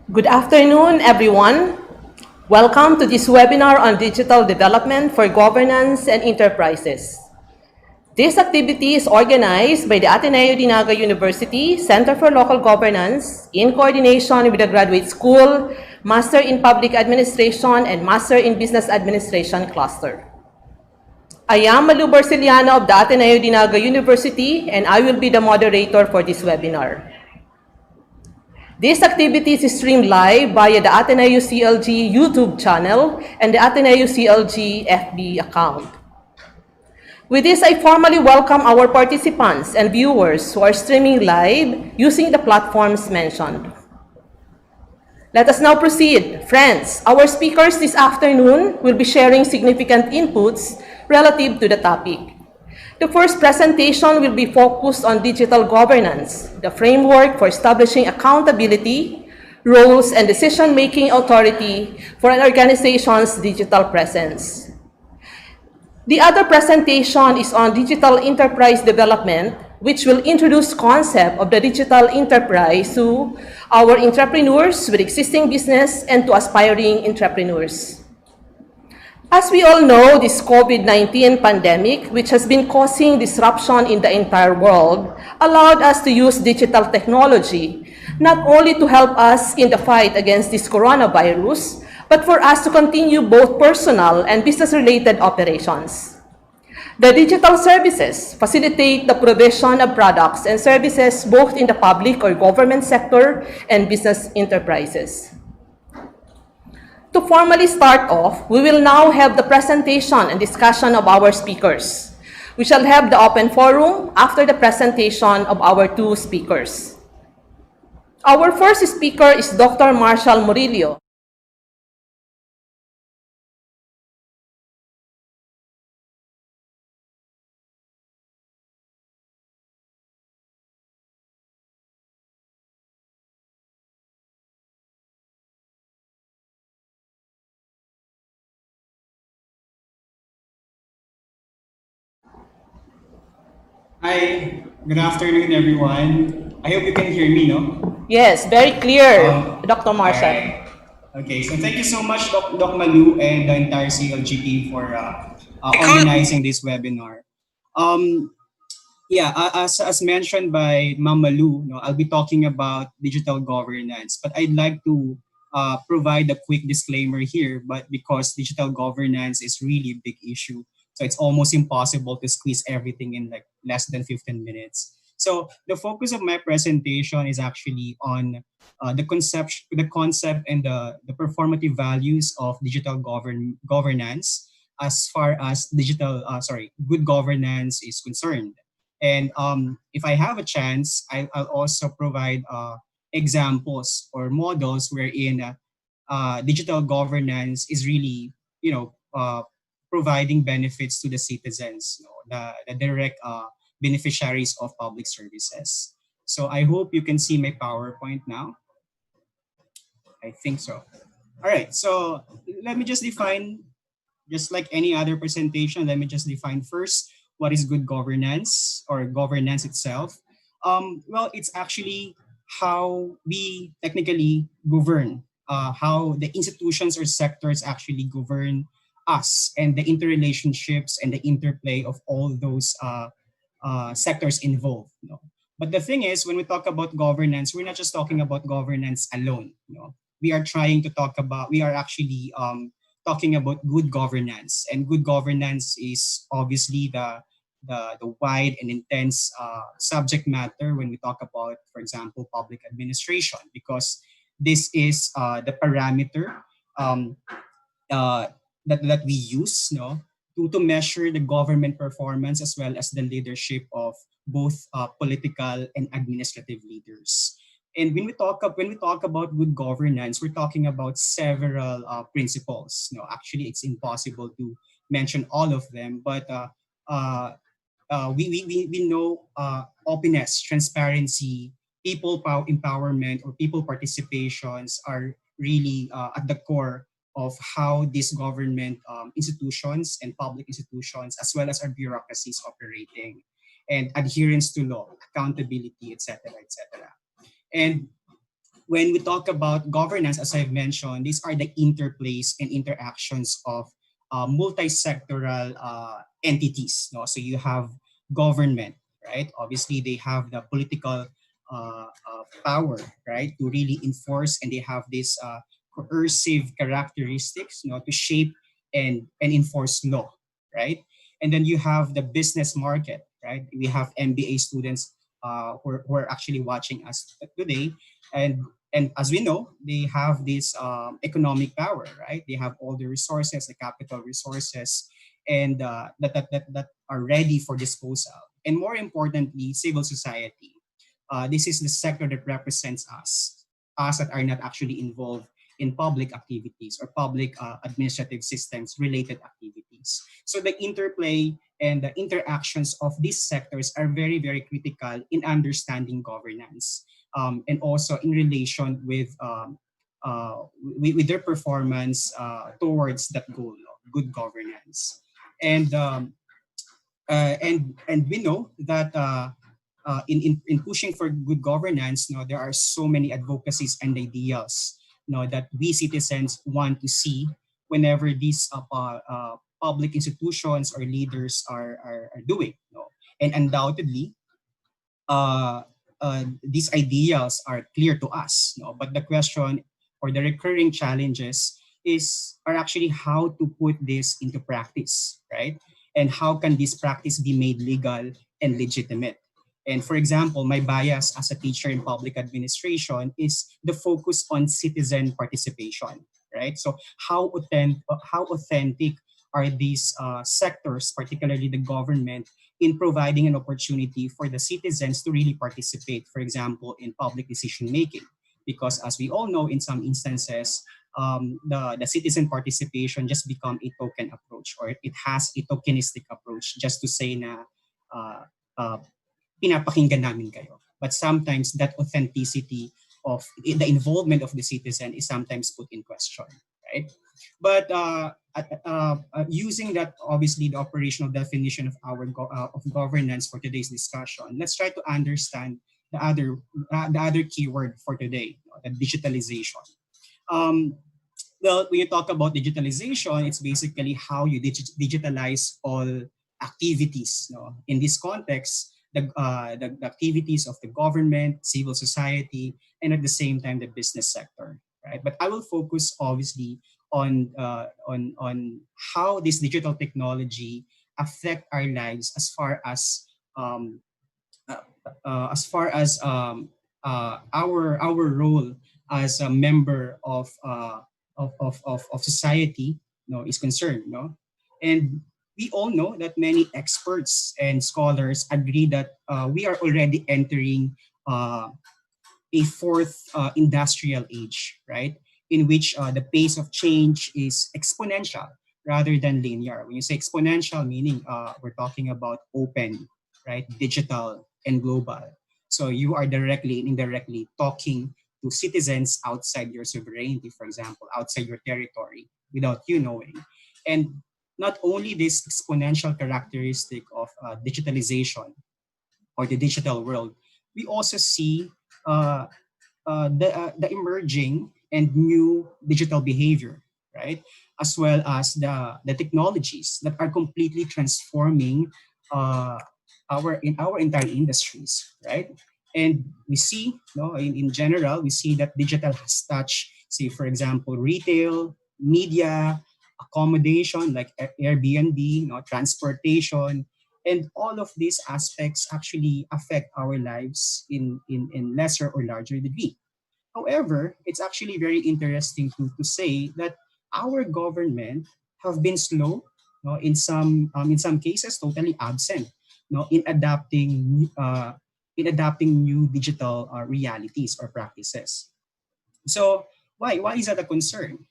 Good afternoon, everyone. Welcome to this webinar on digital development for governance and enterprises. This activity is organized by the Ateneo de Naga University Center for Local Governance in coordination with the Graduate School, Master in Public Administration, and Master in Business Administration cluster. I am Malu Barceliano of the Ateneo de Naga University, and I will be the moderator for this webinar. This activity is streamed live via the Ateneo CLG YouTube channel and the Ateneo CLG FB account. With this, I formally welcome our participants and viewers who are streaming live using the platforms mentioned. Let us now proceed. Friends, our speakers this afternoon will be sharing significant inputs relative to the topic. The first presentation will be focused on digital governance, the framework for establishing accountability, roles, and decision-making authority for an organization's digital presence. The other presentation is on digital enterprise development, which will introduce concept of the digital enterprise to our entrepreneurs with existing business and to aspiring entrepreneurs. As we all know, this COVID-19 pandemic, which has been causing disruption in the entire world, allowed us to use digital technology, not only to help us in the fight against this coronavirus, but for us to continue both personal and business-related operations. The digital services facilitate the provision of products and services both in the public or government sector and business enterprises. To formally start off, we will now have the presentation and discussion of our speakers. We shall have the open forum after the presentation of our two speakers. Our first speaker is Dr. Marshal Murillo. Hi, good afternoon, everyone. I hope you can hear me, no? Yes, very clear, Dr. All Marshal. right. Okay, so thank you so much, Doc Malu and the entire CLG team for organizing this webinar. Um, yeah, as mentioned by Ma'am Malu, no, I'll be talking about digital governance, but I'd like to provide a quick disclaimer here, but because digital governance is really a big issue, so it's almost impossible to squeeze everything in like less than 15 minutes. So the focus of my presentation is actually on the concept and the performative values of digital governance as far as good governance is concerned. And if I have a chance, I'll also provide examples or models wherein digital governance is really, providing benefits to the citizens, the direct beneficiaries of public services. So I hope you can see my PowerPoint now. I think so. All right, so let me just define, just like any other presentation, let me just define first what is good governance or governance itself. Well, it's actually how we technically govern, how the institutions or sectors actually govern us, and the interrelationships and the interplay of all those sectors involved. But the thing is, when we talk about governance, we're not just talking about governance alone. We are actually talking about good governance, and good governance is obviously the wide and intense subject matter when we talk about, for example, public administration, because this is the parameter um, uh, that we use, to measure the government performance as well as the leadership of both political and administrative leaders. And when we talk about good governance, we're talking about several principles. Actually, it's impossible to mention all of them, but uh, we know openness, transparency, empowerment, or people participations are really at the core of how these government institutions and public institutions, as well as our bureaucracies operating, and adherence to law, accountability, etc., etc. And When we talk about governance, as I've mentioned, these are the interplays and interactions of multi-sectoral entities. No? So you have government, right? Obviously, they have the political power, right, to really enforce, and they have this coercive characteristics, to shape and enforce law, right? And then you have the business market, right? We have MBA students who are actually watching us today, and as we know, they have this economic power, right? They have all the resources, the capital resources, and that are ready for disposal. And more importantly, civil society. This is the sector that represents us that are not actually involved in public activities or public administrative systems related activities. So the interplay and the interactions of these sectors are very, very critical in understanding governance, and also in relation with their performance towards that goal of good governance. And and we know that in pushing for good governance, there are so many advocacies and ideals, that we citizens want to see whenever these public institutions or leaders are doing. And undoubtedly, uh, these ideals are clear to us. But the question or the recurring challenges are actually how to put this into practice, right? And how can this practice be made legal and legitimate? And for example, my bias as a teacher in public administration is the focus on citizen participation, right? So how authentic are these sectors, particularly the government, in providing an opportunity for the citizens to really participate, for example, in public decision making. Because as we all know, in some instances, the citizen participation just become a token approach, or it has a tokenistic approach just to say na uh, uh, pinapakinggan namin kayo. But sometimes that authenticity of the involvement of the citizen is sometimes put in question, right? But using that, obviously, the operational definition of of governance for today's discussion, let's try to understand the other keyword for today, the digitalization. Um, well, when you talk about digitalization, it's basically how you digitalize all activities. In this context, the activities of the government, civil society, and at the same time the business sector. Right, but I will focus obviously on how this digital technology affect our lives um, our role as a member of society, is concerned. And we all know that many experts and scholars agree that we are already entering a fourth industrial age, right? In which the pace of change is exponential rather than linear. When you say exponential, meaning we're talking about open, right, digital, and global. So you are directly and indirectly talking to citizens outside your sovereignty, for example, outside your territory, without you knowing. And not only this exponential characteristic of digitalization or the digital world, we also see uh, the emerging and new digital behavior, right? As well as the technologies that are completely transforming uh, our entire industries, right? And we see, in general, we see that digital has touched, say, for example, retail, media, accommodation like Airbnb, transportation, and all of these aspects actually affect our lives in lesser or larger degree. However, it's actually very interesting to say that our government have been slow, in some cases totally absent, in adapting new digital realities or practices. So why is that a concern?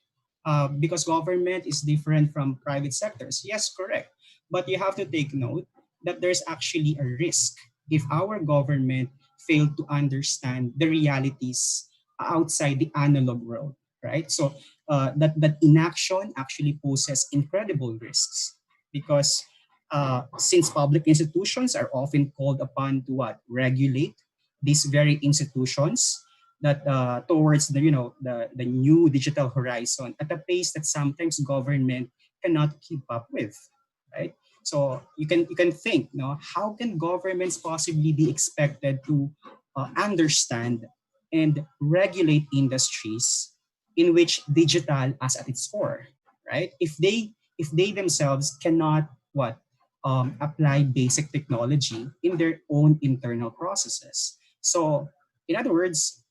Because government is different from private sectors. Yes, correct. But you have to take note that there's actually a risk if our government failed to understand the realities outside the analog world, right? So that inaction actually poses incredible risks because since public institutions are often called upon to what regulate these very institutions, towards the new digital horizon at a pace that sometimes government cannot keep up with, right? So you can think, how can governments possibly be expected to understand and regulate industries in which digital as at its core, right? If they themselves cannot apply basic technology in their own internal processes. So in other words,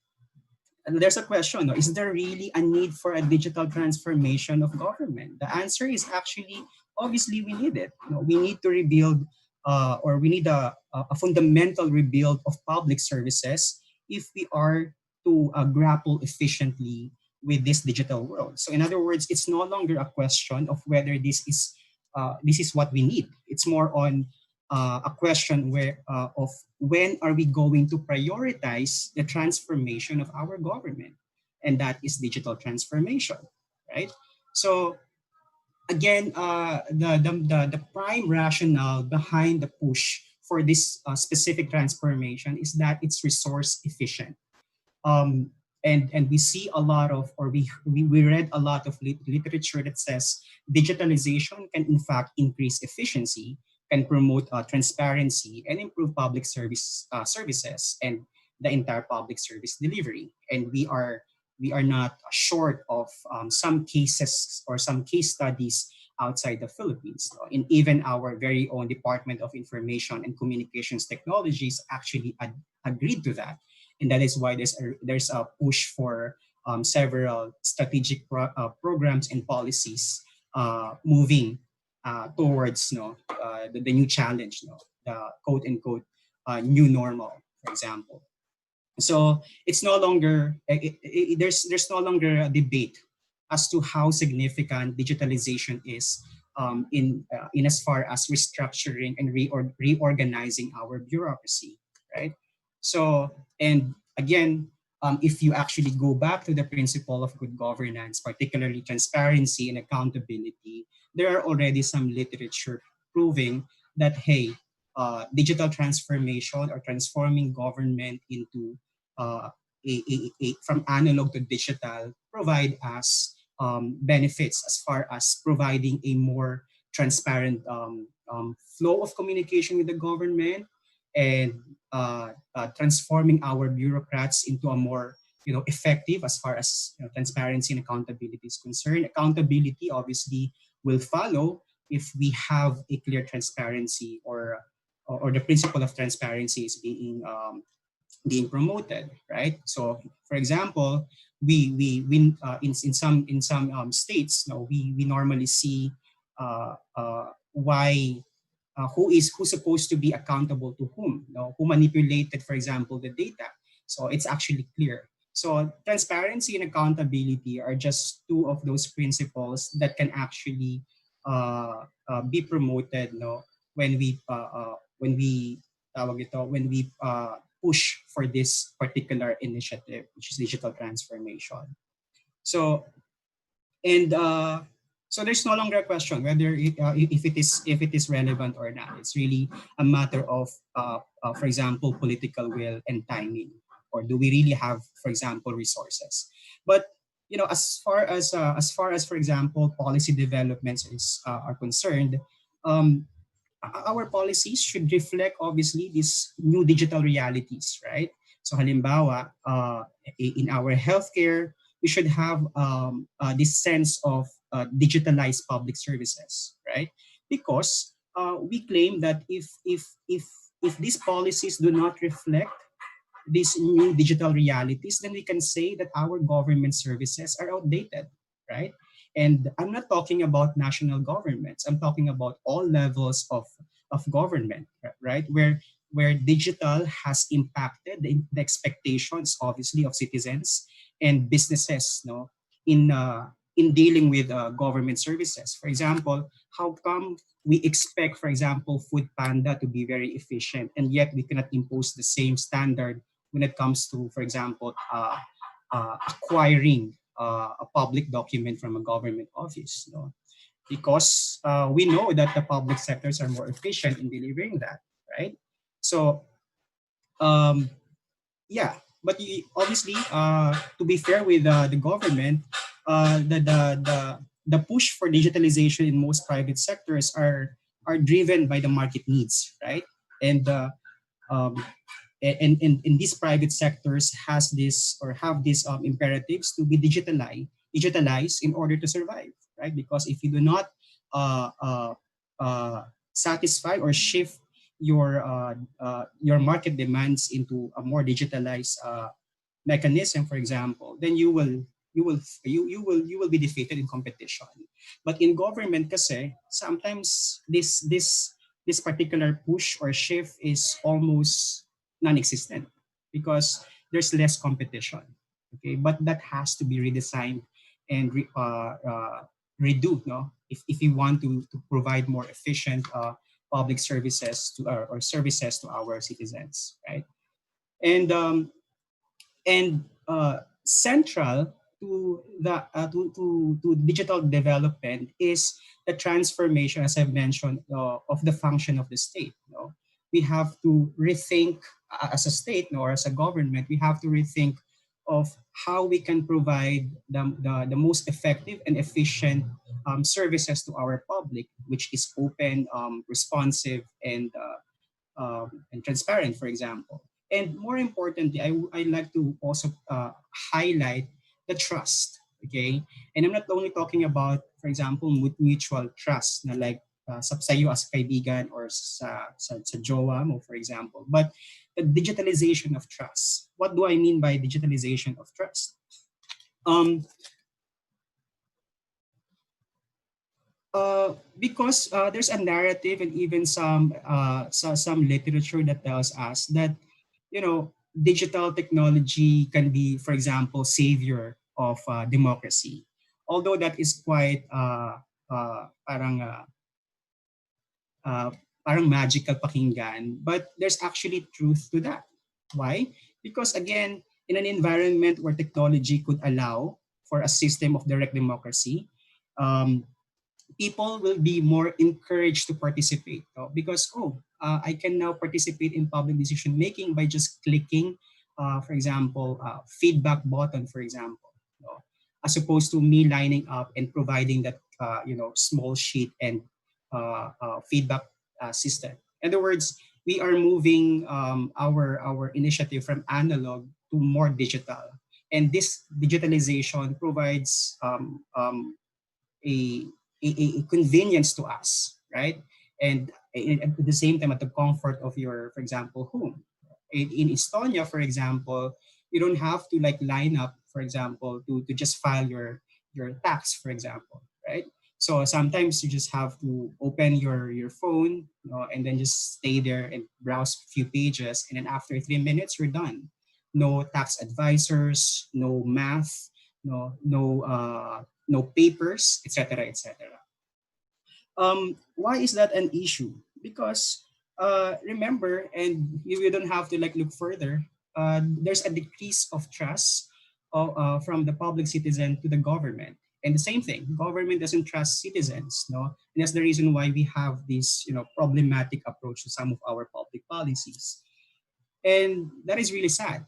there's a question, no? Is there really a need for a digital transformation of government? The answer is actually, obviously, we need it. We need to rebuild, or we need a fundamental rebuild of public services if we are to grapple efficiently with this digital world. So, in other words, it's no longer a question of whether this is what we need. It's more on a question of when are we going to prioritize the transformation of our government, and that is digital transformation, right? So again, the prime rationale behind the push for this specific transformation is that it's resource efficient. um, and we see a lot of, or we read a lot of literature that says digitalization can in fact increase efficiency, can promote transparency, and improve public services and the entire public service delivery. And we are not short of some cases or some case studies outside the Philippines. In even our very own Department of Information and Communications Technologies actually agreed to that, and that is why there's a push for several strategic programs and policies moving towards the new challenge, the quote unquote new normal, for example. So it's no longer there's no longer a debate as to how significant digitalization is in as far as restructuring and reorganizing our bureaucracy, right? So, and again, if you actually go back to the principle of good governance, particularly transparency and accountability, there are already some literature proving that, hey, digital transformation or transforming government into uh, from analog to digital provide us benefits as far as providing a more transparent flow of communication with the government, and transforming our bureaucrats into a more effective as far as transparency and accountability is concerned. Accountability obviously will follow if we have a clear transparency, or the principle of transparency is being promoted, right? So, for example, in some states, we normally see why who's supposed to be accountable to whom, who manipulated, for example, the data. So it's actually clear. So transparency and accountability are just two of those principles that can actually be promoted, when we push for this particular initiative, which is digital transformation. So and so there's no longer a question whether if it is relevant or not. It's really a matter of, for example, political will and timing, or do we really have, for example, resources? But as far as, for example, policy developments are concerned, um, our policies should reflect obviously these new digital realities, right? So halimbawa, in our healthcare, we should have this sense of digitalized public services, right? Because we claim that if these policies do not reflect these new digital realities, then we can say that our government services are outdated, right? And I'm not talking about national governments. I'm talking about all levels of government, right? Where digital has impacted the expectations, obviously, of citizens and businesses, in dealing with government services. For example, how come we expect, for example, Food Panda to be very efficient, and yet we cannot impose the same standard when it comes to, for example, acquiring a public document from a government office, because we know that the public sectors are more efficient in delivering that, right? So, um, yeah, but obviously, to be fair with the government, uh, the, the the the push for digitalization in most private sectors are driven by the market needs, right? And um, and these private sectors has this or have these imperatives to be digitalized in order to survive, right? Because if you do not uh, uh, uh, satisfy or shift your market demands into a more digitalized mechanism, for example, then you will be defeated in competition. But in government, kasi sometimes this particular push or shift is almost non-existent because there's less competition. Okay, but that has to be redesigned and redo. No, if you want to provide more efficient public services to or services to our citizens, right? And central to the to digital development is the transformation, as I've mentioned, of the function of the state. We have to rethink as a state, or as a government, we have to rethink of how we can provide the most effective and efficient services to our public, which is open, responsive, and transparent, for example. And more importantly, I like to also highlight the trust. Okay, and I'm not only talking about, for example, mutual trust, na like sa iyo as kaibigan or sa jowa mo, for example, but the digitalization of trust. What do I mean by digitalization of trust? Um, because there's a narrative and even some literature that tells us that digital technology can be, for example, savior of democracy. Although that is quite uh, parang uh, uh, parang magical pakinggan, but there's actually truth to that. Why? Because again, in an environment where technology could allow for a system of direct democracy, um, people will be more encouraged to participate, because I can now participate in public decision making by just clicking, for example, feedback button, for example, as opposed to me lining up and providing that small sheet and feedback system. In other words, we are moving our initiative from analog to more digital, and this digitalization provides a, a convenience to us, right? And at the same time, at the comfort of your, for example, home. In Estonia, for example, you don't have to like line up, for example, to just file your tax, for example, right? So sometimes you just have to open your phone, and then just stay there and browse a few pages, and then after 3 minutes, you're done. No tax advisors, no math, no papers, etc., etc. Why is that an issue? Because remember, and you don't have to like look further. There's a decrease of trust from the public citizen to the government, and the same thing, government doesn't trust citizens, no, and that's the reason why we have this problematic approach to some of our public policies, and that is really sad.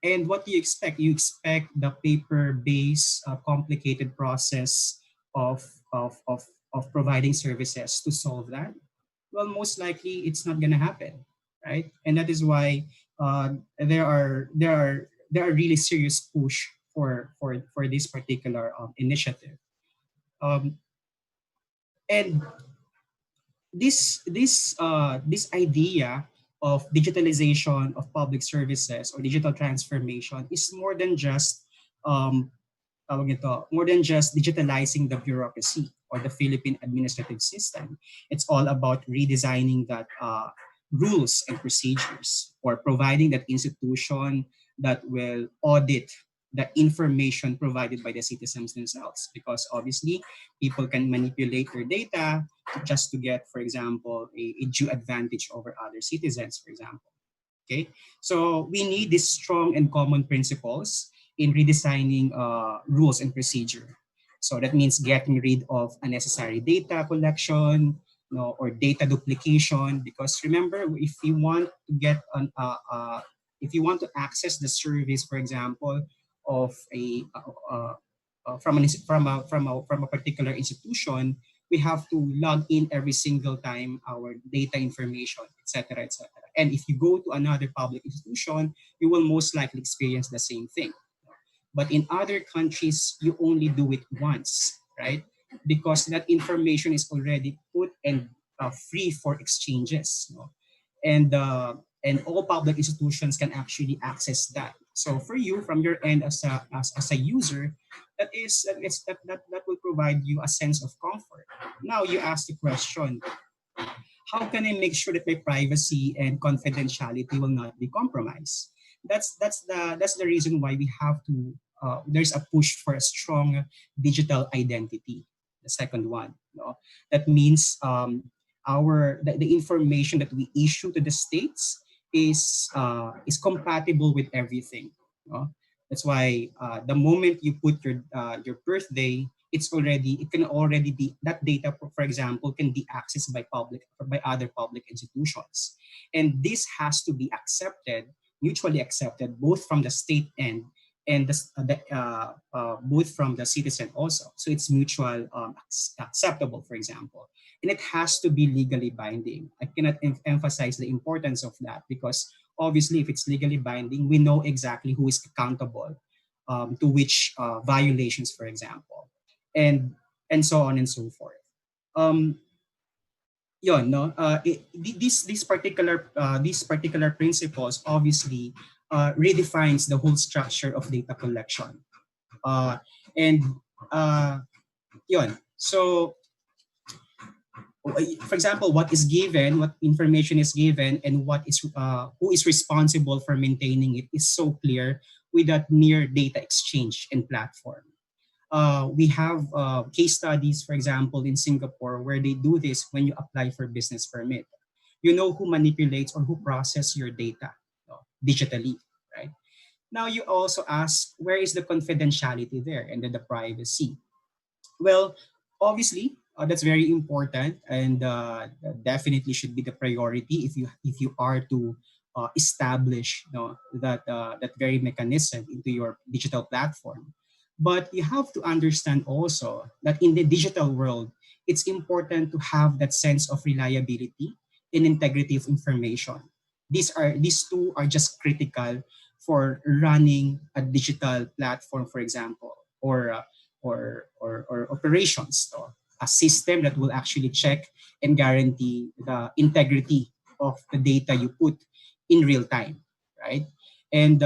And what do you expect? You expect the paper-based, complicated process of, of, of, of providing services to solve that? Well, most likely it's not going to happen, right? And that is why there are really serious push for this particular initiative. Um, and this idea of digitalization of public services or digital transformation is more than just um, more than just digitalizing the bureaucracy or the Philippine administrative system. It's all about redesigning that rules and procedures, or providing that institution that will audit the information provided by the citizens themselves. Because obviously, people can manipulate their data just to get, for example, a due advantage over other citizens, for example. Okay, so we need these strong and common principles in redesigning rules and procedure. So that means getting rid of unnecessary data collection, or data duplication. Because remember, if we want to get If you want to access the service, for example, of from a particular institution, we have to log in every single time our data information, etc., etc. And if you go to another public institution, you will most likely experience the same thing. But in other countries, you only do it once, right? Because that information is already put and free for exchanges. No? And and all public institutions can actually access that. So for you, from your end as a user, that will provide you a sense of comfort. Now you ask the question, how can I make sure that my privacy and confidentiality will not be compromised? That's the reason why we have to there's a push for a strong digital identity. The second one, no? That means the information that we issue to the states is compatible with everything. No? That's why the moment you put your birthday, it can already be that data, for example, can be accessed by other public institutions, and this has to be accepted, mutually accepted, both from the state and both from the citizen also. So it's mutual acceptable, for example, and it has to be legally binding. I cannot emphasize the importance of that, because obviously, if it's legally binding, we know exactly who is accountable to which violations, for example, and and so on and so forth. Um, Yon, no? These particular principles obviously redefines the whole structure of data collection. Uh, and yon. So, for example, what is given, what information is given, and what is who is responsible for maintaining it is so clear with that mere data exchange and platform. We have case studies, for example, in Singapore, where they do this when you apply for business permit. You know who manipulates or who process your data, digitally, right? Now you also ask, where is the confidentiality there and then the privacy? Well, obviously, that's very important, and definitely should be the priority if you are to establish, that very mechanism into your digital platform. But you have to understand also that in the digital world, it's important to have that sense of reliability and integrity of information. These two are just critical for running a digital platform, for example, or operations, a system that will actually check and guarantee the integrity of the data you put in real time, right? And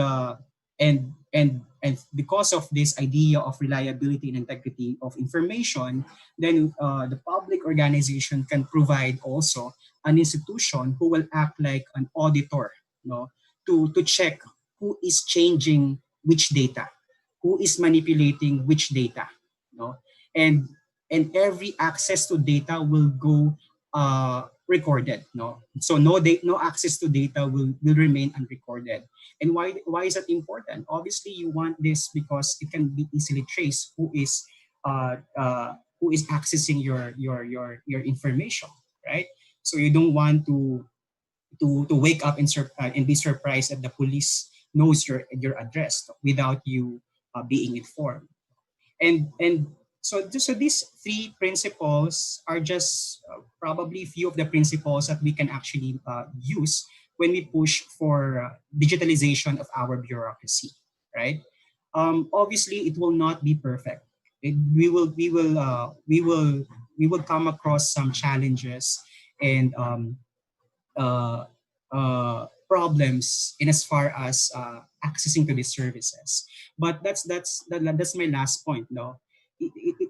because of this idea of reliability and integrity of information, then the public organization can provide also an institution who will act like an auditor, to check who is changing which data, who is manipulating which data, no? and and every access to data will go recorded, no? So no access to data will remain unrecorded. And why is that important? Obviously, you want this because it can be easily traced who is accessing your information, right? So you don't want to wake up and be surprised that the police knows your address without you being informed. And so these three principles are just probably few of the principles that we can actually use when we push for digitalization of our bureaucracy, right? Obviously, it will not be perfect. We will come across some challenges and problems in as far as accessing to these services. But that's my last point. No,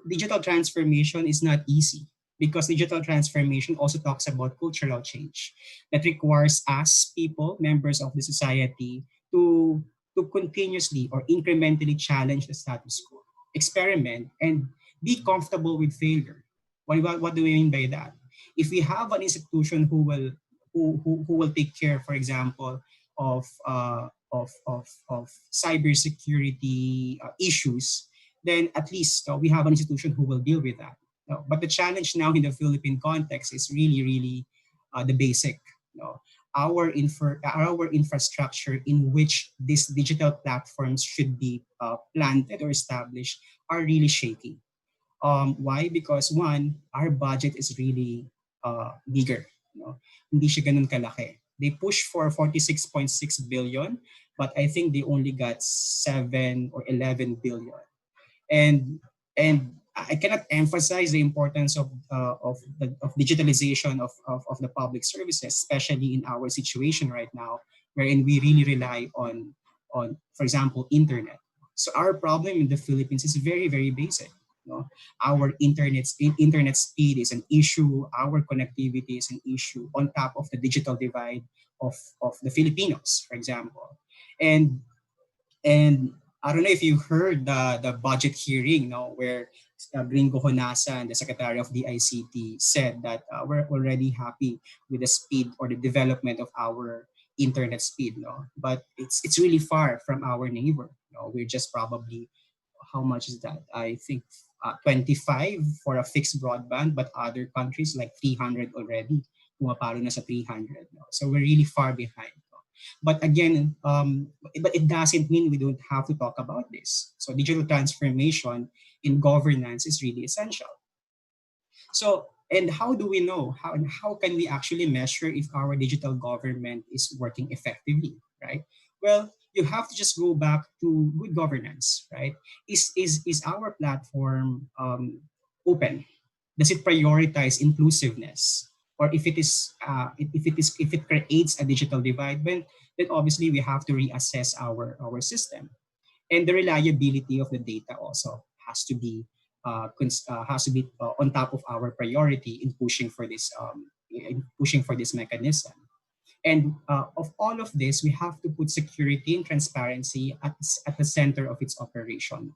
digital transformation is not easy, because digital transformation also talks about cultural change that requires us people, members of the society, to continuously or incrementally challenge the status quo, experiment, and be comfortable with failure. What do we mean by that? If we have an institution who will take care, for example, of cybersecurity issues, then at least we have an institution who will deal with that. But the challenge now in the Philippine context is really, really the basic. our infrastructure in which these digital platforms should be planted or established are really shaky. Why? Because one, our budget is really bigger. Hindi siya ganun kalaki. They pushed for 46.6 billion, but I think they only got 7 or 11 billion. And I cannot emphasize the importance of digitalization of the public services, especially in our situation right now, wherein we really rely on, for example, internet. So our problem in the Philippines is very, very basic. Our internet speed is an issue. Our connectivity is an issue on top of the digital divide of the Filipinos, for example. And I don't know if you heard the budget hearing, where Gringo Honasan, the Secretary of the ICT, said that we're already happy with the speed or the development of our internet speed, but it's really far from our neighbor. We're just probably, how much is that? I think 25 for a fixed broadband, but other countries like 300 already. Pumapalo na sa 300. So we're really far behind. But again, but it doesn't mean we don't have to talk about this. So digital transformation in governance is really essential. So, and how do we know? How can we actually measure if our digital government is working effectively, right? Well, you have to just go back to good governance, right? Is our platform open? Does it prioritize inclusiveness? Or if it creates a digital divide, then obviously we have to reassess our system. And the reliability of the data also has to be on top of our priority in pushing for this mechanism. And of all of this, we have to put security and transparency at the center of its operation.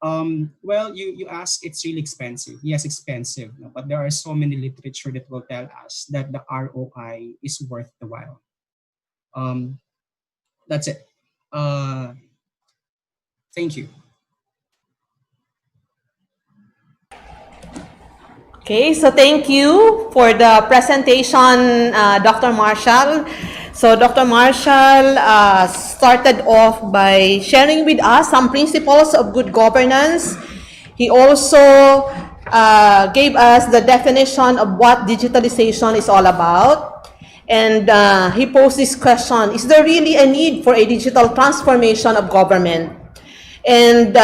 Well, you ask, it's really expensive. Yes, expensive, but there are so many literature that will tell us that the ROI is worth the while. That's it. Thank you. Okay, so thank you for the presentation, Dr. Marshall. So Dr. Marshall started off by sharing with us some principles of good governance. He also gave us the definition of what digitalization is all about. And he posed this question: is there really a need for a digital transformation of government? And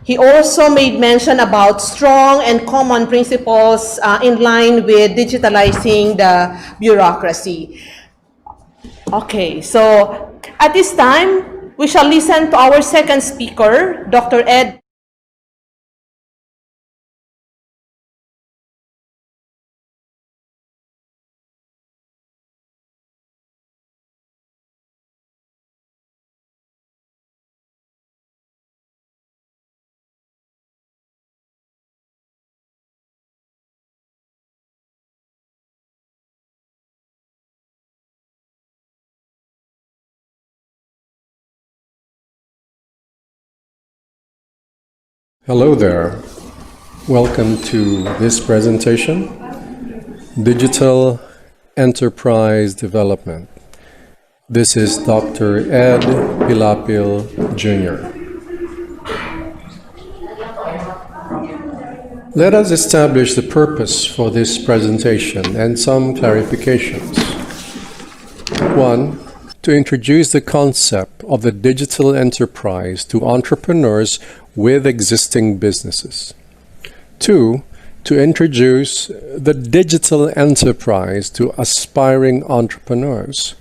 he also made mention about strong and common principles in line with digitalizing the bureaucracy. Okay, so at this time, we shall listen to our second speaker, Dr. Ed. Hello there. Welcome to this presentation, Digital Enterprise Development. This is Dr. Ed Pilapil, Jr. Let us establish the purpose for this presentation and some clarifications. 1. To introduce the concept of the digital enterprise to entrepreneurs with existing businesses. 2. To introduce the digital enterprise to aspiring entrepreneurs.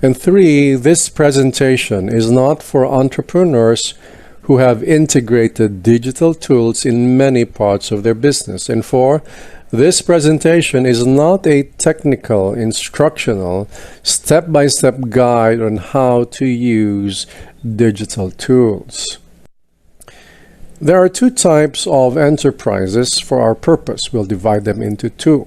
And 3. This presentation is not for entrepreneurs who have integrated digital tools in many parts of their business. And 4. This presentation is not a technical, instructional, step-by-step guide on how to use digital tools. There are two types of enterprises for our purpose. We'll divide them into two.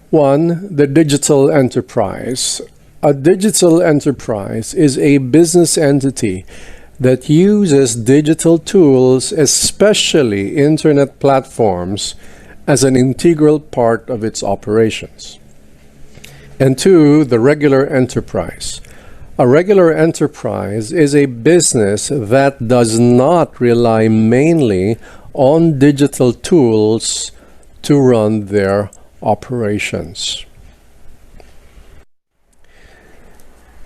1. The digital enterprise. A digital enterprise is a business entity that uses digital tools, especially internet platforms, as an integral part of its operations. And two, the regular enterprise. A regular enterprise is a business that does not rely mainly on digital tools to run their operations.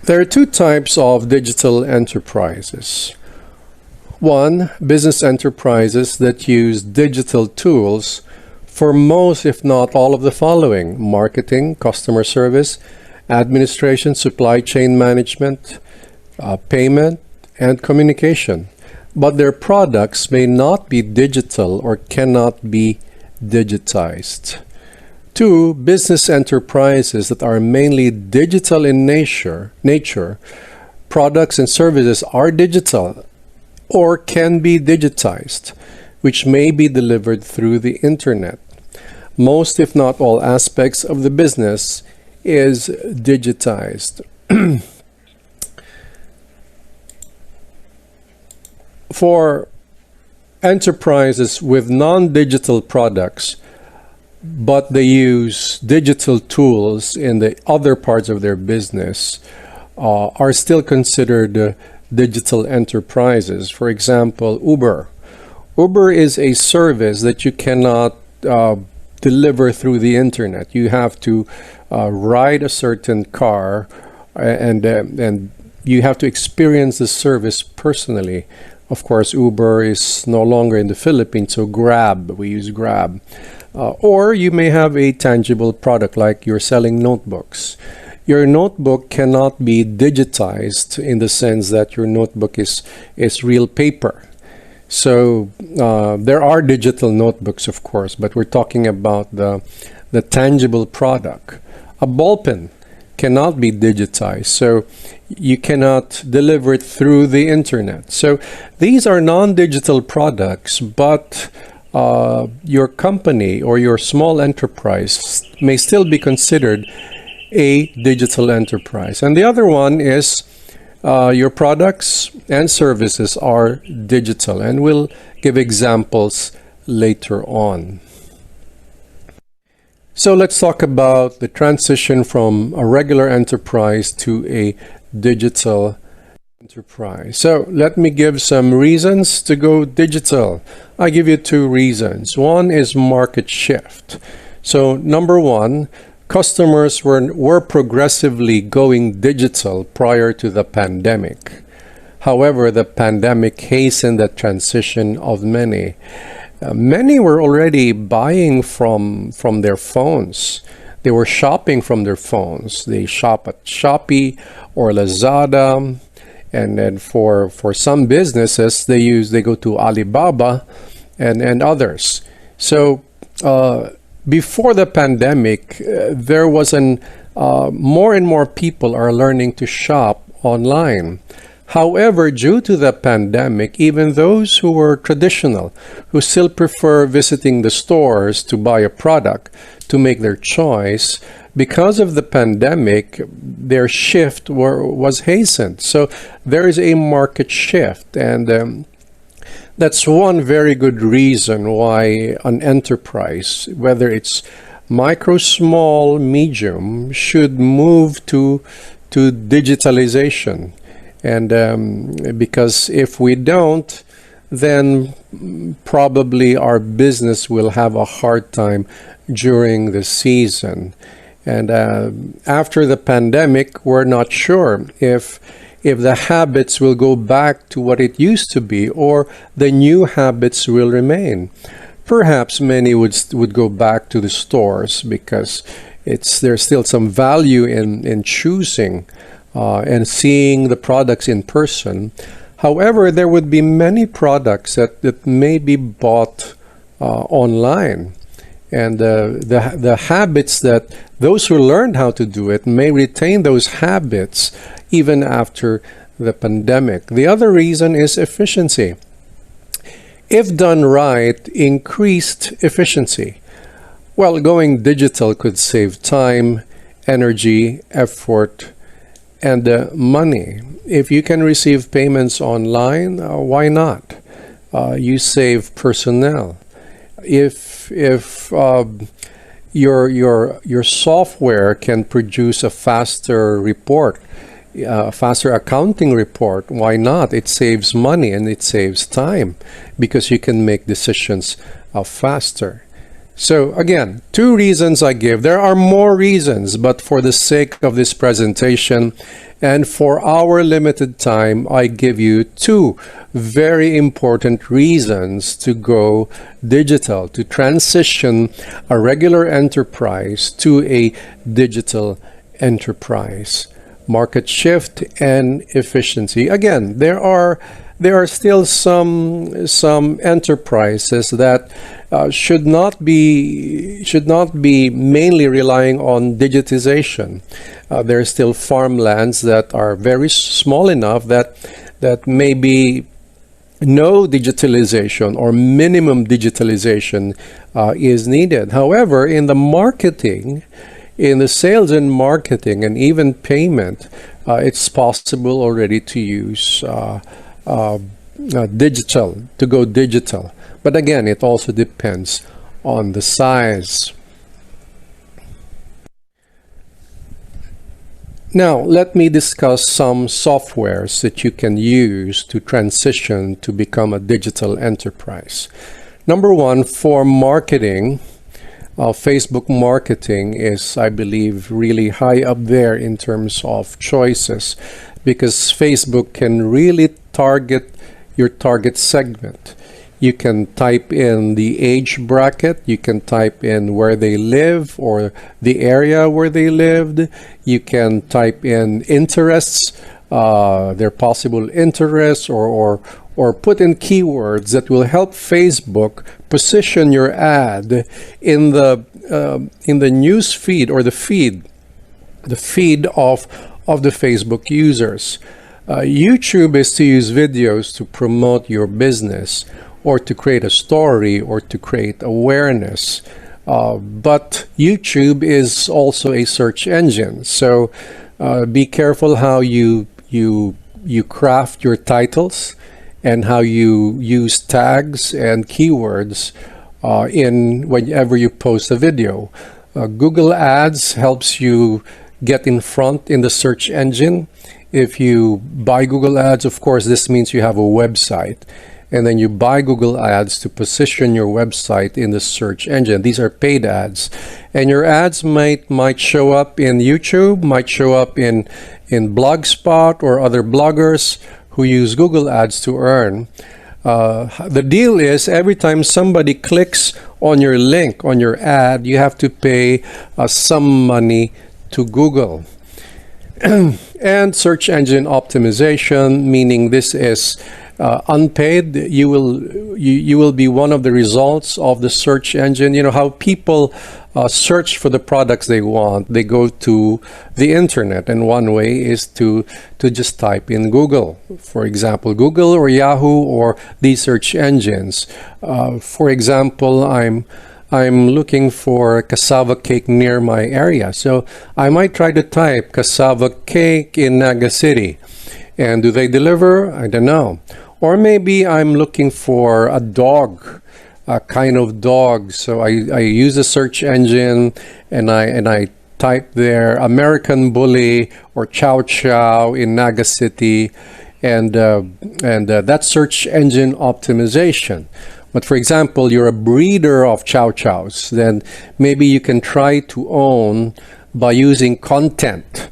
There are two types of digital enterprises. One, business enterprises that use digital tools for most, if not all, of the following: marketing, customer service, administration, supply chain management, payment, and communication. But their products may not be digital or cannot be digitized. Two, business enterprises that are mainly digital in nature, products and services are digital or can be digitized, which may be delivered through the internet. Most, if not all, aspects of the business is digitized. For enterprises with non-digital products, but they use digital tools in the other parts of their business, are still considered digital enterprises. For example, Uber. Uber is a service that you cannot deliver through the internet. You have to ride a certain car, and you have to experience the service personally. Of course, Uber is no longer in the Philippines, so Grab, we use Grab. Or you may have a tangible product, like you're selling notebooks. Your notebook cannot be digitized in the sense that your notebook is real paper. So there are digital notebooks, of course, but we're talking about the tangible product. A ball pen cannot be digitized, so you cannot deliver it through the internet. So these are non-digital products, but your company or your small enterprise may still be considered a digital enterprise. And the other one is your products and services are digital, and we'll give examples later on. So let's talk about the transition from a regular enterprise to a digital enterprise. So let me give some reasons to go digital. I give you two reasons. One is market shift. So number one, customers were progressively going digital prior to the pandemic. However, the pandemic hastened the transition of many. Many were already buying from their phones. They were shopping from their phones. They shop at Shopee or Lazada, and then for some businesses they go to Alibaba and others. So before the pandemic, there was more and more people are learning to shop online. However, due to the pandemic, even those who were traditional, who still prefer visiting the stores to buy a product, to make their choice, because of the pandemic, their shift was hastened. So there is a market shift, and that's one very good reason why an enterprise, whether it's micro, small, medium, should move to digitalization. And because if we don't, then probably our business will have a hard time during the season. And after the pandemic, we're not sure if the habits will go back to what it used to be, or the new habits will remain. Perhaps many would go back to the stores because there's still some value in choosing and seeing the products in person. However, there would be many products that may be bought online. And the habits that those who learned how to do it may retain those habits even after the pandemic. The other reason is efficiency. If done right, increased efficiency. Well, going digital could save time, energy, effort, and money. If you can receive payments online, why not? You save personnel. If your software can produce a faster report, a faster accounting report. Why not? It saves money and it saves time because you can make decisions faster. So again, two reasons I give. There are more reasons, but for the sake of this presentation and for our limited time, I give you two very important reasons to go digital, to transition a regular enterprise to a digital enterprise. Market shift and efficiency. Again, there are still some enterprises that should not be mainly relying on digitization. There are still farmlands that are very small enough that maybe no digitalization or minimum digitalization is needed. However, in the marketing, in the sales and marketing and even payment, it's possible already to use digital, to go digital. But again, it also depends on the size. Now, let me discuss some softwares that you can use to transition to become a digital enterprise. Number one, for marketing, Facebook marketing is, I believe, really high up there in terms of choices because Facebook can really target your target segment. You can type in the age bracket, you can type in where they live or the area where they lived, you can type in interests, their possible interests, or put in keywords that will help Facebook position your ad in the news feed or the feed of the Facebook users. YouTube is to use videos to promote your business or to create a story or to create awareness. But YouTube is also a search engine. So be careful how you craft your titles and how you use tags and keywords in whenever you post a video. Google Ads helps you get in front in the search engine. If you buy Google Ads, of course, this means you have a website. And then you buy Google Ads to position your website in the search engine. These are paid ads. And your ads might show up in YouTube, might show up in Blogspot or other bloggers who use Google Ads to earn. The deal is every time somebody clicks on your link, on your ad, you have to pay some money to Google. And search engine optimization, meaning this is unpaid. You will be one of the results of the search engine. You know how people search for the products they want. They go to the internet, and one way is to just type in Google, for example, Google or Yahoo or these search engines. For example, I'm looking for cassava cake near my area, so I might try to type cassava cake in Naga City. And do they deliver? I don't know. Or maybe I'm looking for a dog, a kind of dog. So I use a search engine and I type there American Bully or Chow Chow in Naga City, and that's search engine optimization. But for example, you're a breeder of Chow Chows, then maybe you can try to own by using content,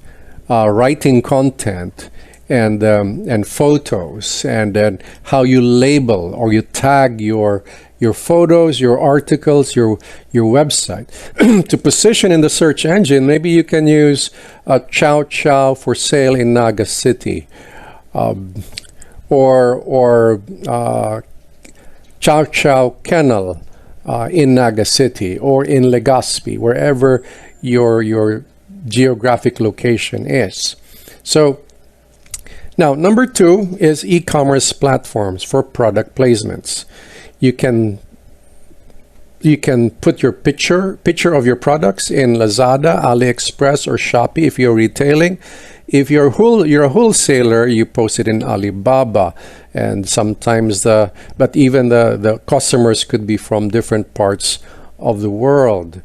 writing content, and photos, and then how you label or you tag your photos, your articles, your website. To position in the search engine, maybe you can use Chow Chow for sale in Naga City, or Chow Chow Kennel in Naga City, or in Legazpi, wherever your geographic location is. So now, number two is e-commerce platforms for product placements. You can put your picture of your products in Lazada, AliExpress, or Shopee if you're retailing. If you're a wholesaler, you post it in Alibaba, and sometimes but even the customers could be from different parts of the world.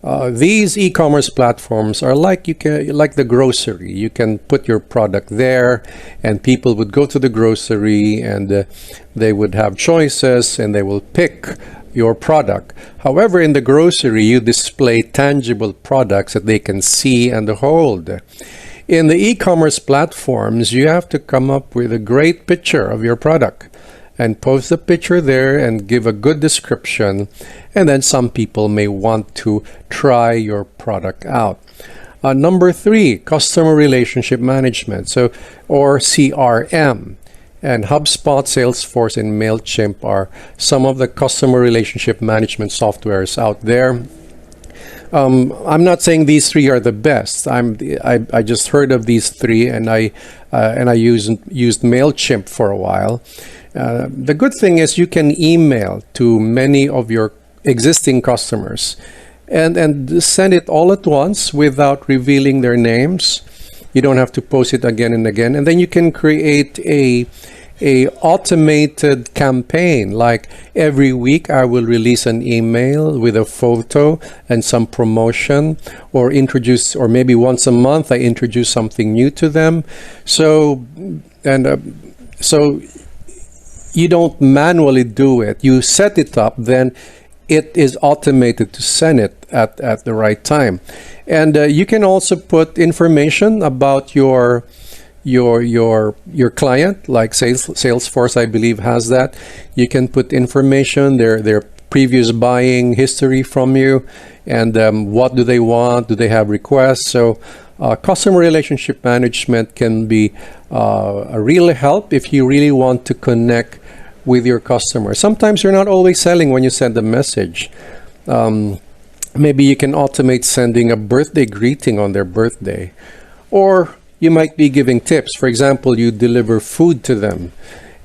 These e-commerce platforms are like the grocery. You can put your product there, and people would go to the grocery, and they would have choices, and they will pick your product. However, in the grocery, you display tangible products that they can see and hold. In the e-commerce platforms, you have to come up with a great picture of your product and post the picture there and give a good description, and then some people may want to try your product out. Number 3, customer relationship management, or CRM. And HubSpot, Salesforce, and MailChimp are some of the customer relationship management softwares out there. I'm not saying these 3 are the best. I just heard of these 3, and I used MailChimp for a while. The good thing is you can email to many of your existing customers and send it all at once without revealing their names. You don't have to post it again and again. And then you can create a automated campaign, like every week I will release an email with a photo and some promotion, or maybe once a month I introduce something new to them. So you don't manually do it. You set it up, then it is automated to send it at the right time. And you can also put information about your client, like Salesforce, I believe, has that. You can put information, their previous buying history from you, and what do they want, do they have requests. So customer relationship management can be a real help if you really want to connect with your customer. Sometimes you're not always selling when you send a message. Maybe you can automate sending a birthday greeting on their birthday, or you might be giving tips. For example, you deliver food to them,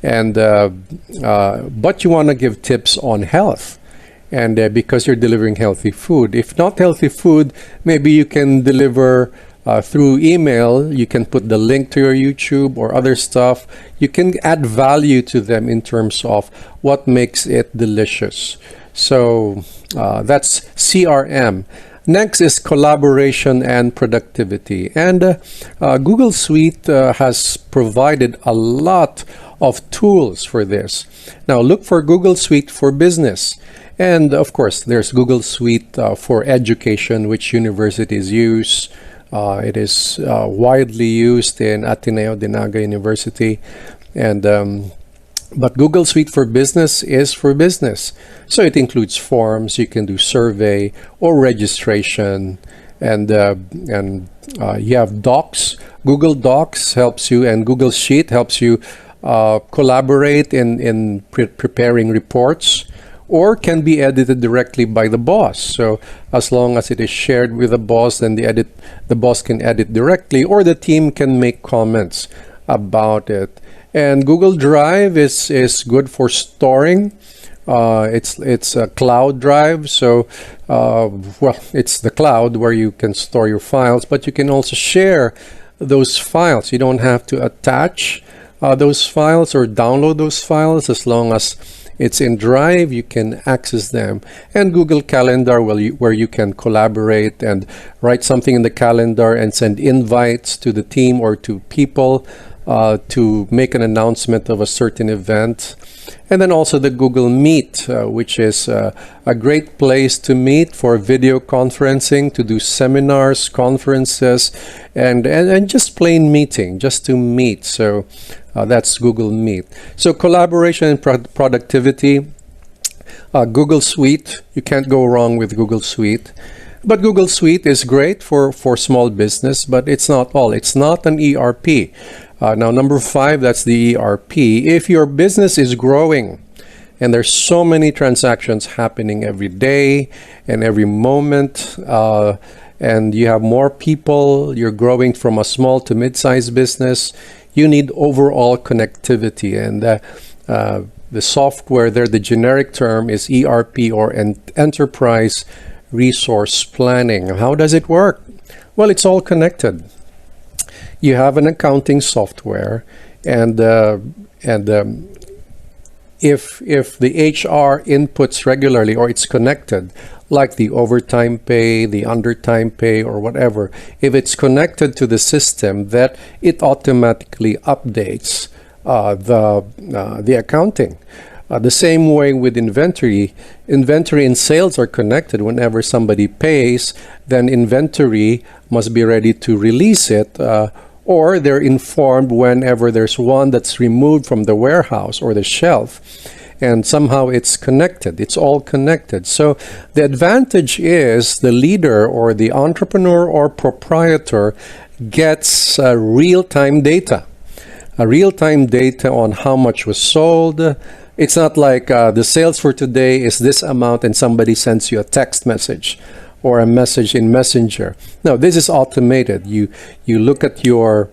and but you want to give tips on health, and because you're delivering healthy food. If not healthy food, maybe you can deliver through email. You can put the link to your YouTube or other stuff. You can add value to them in terms of what makes it delicious. So that's CRM. Next is collaboration and productivity. And Google Suite has provided a lot of tools for this. Now look for Google Suite for Business. And of course, there's Google Suite for Education, which universities use. It is widely used in Ateneo, Naga University. And but Google Suite for Business is for business. So it includes forms. You can do survey or registration, and you have Docs. Google Docs helps you, and Google Sheet helps you collaborate in preparing reports, or can be edited directly by the boss. So as long as it is shared with the boss, then the boss can edit directly, or the team can make comments about it. And Google Drive is good for storing. It's a cloud drive, so well, it's the cloud where you can store your files, but you can also share those files. You don't have to attach those files or download those files. As long as it's in Drive, you can access them. And Google Calendar, where you can collaborate and write something in the calendar and send invites to the team or to people to make an announcement of a certain event. And then also the Google Meet, which is a great place to meet for video conferencing, to do seminars, conferences, and just plain meeting, just to meet. So that's Google Meet. So collaboration and productivity, Google Suite, you can't go wrong with Google Suite. But Google Suite is great for small business, but it's not all. It's not an ERP. Now, number 5, that's the ERP. If your business is growing and there's so many transactions happening every day and every moment, and you have more people, you're growing from a small to mid-sized business, you need overall connectivity. And the software there, the generic term is ERP, or Enterprise Resource Planning. How does it work? Well, it's all connected. You have an accounting software, and if the HR inputs regularly, or it's connected, like the overtime pay, the undertime pay, or whatever, if it's connected to the system, that it automatically updates the accounting. The same way with inventory and sales are connected. Whenever somebody pays, then inventory must be ready to release it, or they're informed whenever there's one that's removed from the warehouse or the shelf, and somehow it's connected. It's all connected. So the advantage is the leader or the entrepreneur or proprietor gets real-time data. Real-time data on how much was sold. It's not like the sales for today is this amount and somebody sends you a text message or a message in Messenger. No, this is automated. You look at your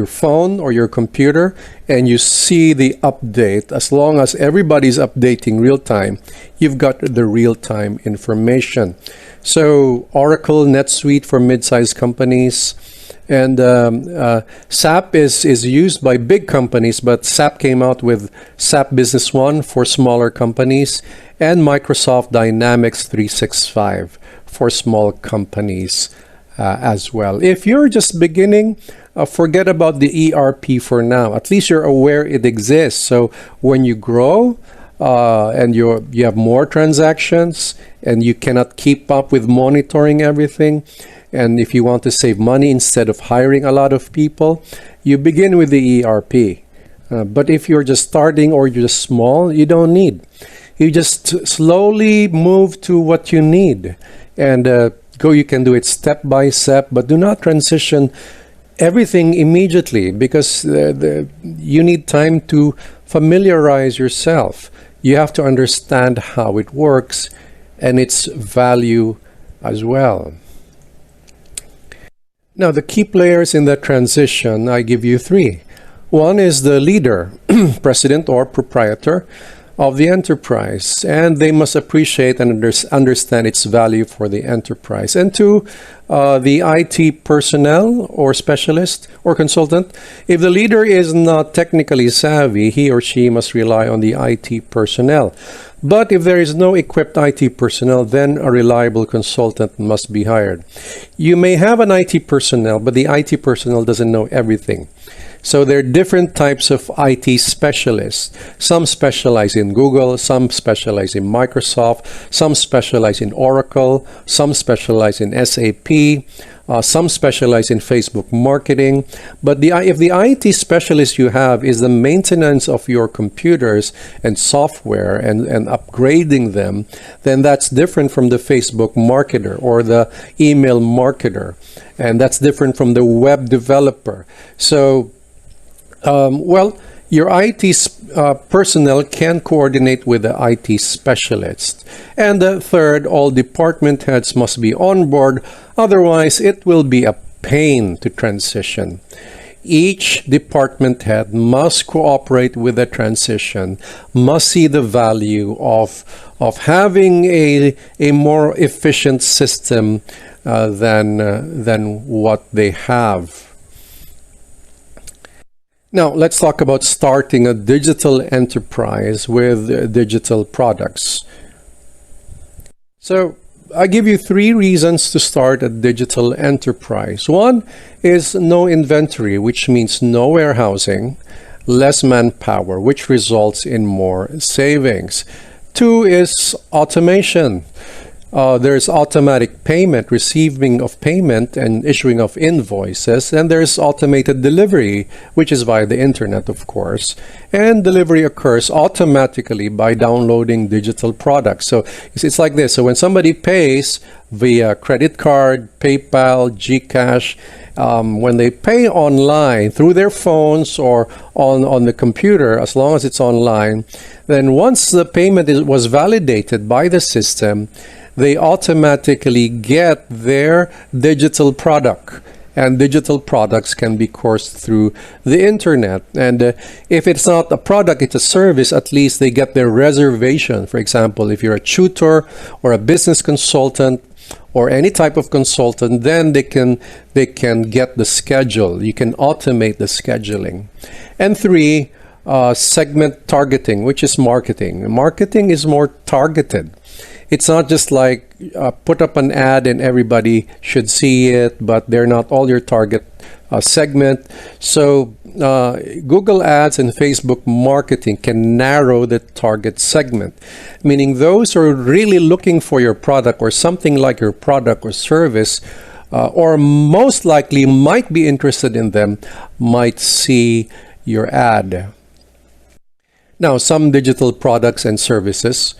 phone or your computer and you see the update. As long as everybody's updating real time, you've got the real-time information. So Oracle, NetSuite for mid-sized companies, and SAP is used by big companies, but SAP came out with SAP Business One for smaller companies, and Microsoft Dynamics 365 for small companies as well. If you're just beginning, forget about the ERP for now. At least you're aware it exists. So when you grow and you have more transactions and you cannot keep up with monitoring everything, and if you want to save money instead of hiring a lot of people, you begin with the ERP. But if you're just starting or you're just small, you don't need. You just slowly move to what you need and you can do it step by step, but do not transition everything immediately, because you need time to familiarize yourself. You have to understand how it works and its value as well. Now, the key players in that transition, I give you three. One is the leader, president or proprietor of the enterprise, and they must appreciate and understand its value for the enterprise. And two, the IT personnel or specialist or consultant. If the leader is not technically savvy, he or she must rely on the IT personnel. But if there is no equipped IT personnel, then a reliable consultant must be hired. You may have an IT personnel, but the IT personnel doesn't know everything. So there are different types of IT specialists. Some specialize in Google, some specialize in Microsoft, some specialize in Oracle, some specialize in SAP, some specialize in Facebook marketing. But if the IT specialist you have is the maintenance of your computers and software and upgrading them, then that's different from the Facebook marketer or the email marketer. And that's different from the web developer. So your IT personnel can coordinate with the IT specialist. And third, all department heads must be on board, otherwise it will be a pain to transition. Each department head must cooperate with the transition, must see the value of having a more efficient system than what they have. Now, let's talk about starting a digital enterprise with digital products. So, I give you three reasons to start a digital enterprise. One is no inventory, which means no warehousing, less manpower, which results in more savings. Two is automation. There's automatic payment, receiving of payment and issuing of invoices, and there's automated delivery, which is via the internet, of course. And delivery occurs automatically by downloading digital products. So it's like this. So when somebody pays via credit card, PayPal, GCash, when they pay online through their phones or on the computer, as long as it's online, then once the payment was validated by the system, they automatically get their digital product. And digital products can be coursed through the internet. And if it's not a product, it's a service, at least they get their reservation. For example, if you're a tutor or a business consultant or any type of consultant, then they can get the schedule. You can automate the scheduling. And three, segment targeting, which is marketing. Marketing is more targeted. It's not just like put up an ad and everybody should see it, but they're not all your target segment. So Google Ads and Facebook marketing can narrow the target segment, meaning those who are really looking for your product or something like your product or service, or most likely might be interested in them, might see your ad. Now, some digital products and services,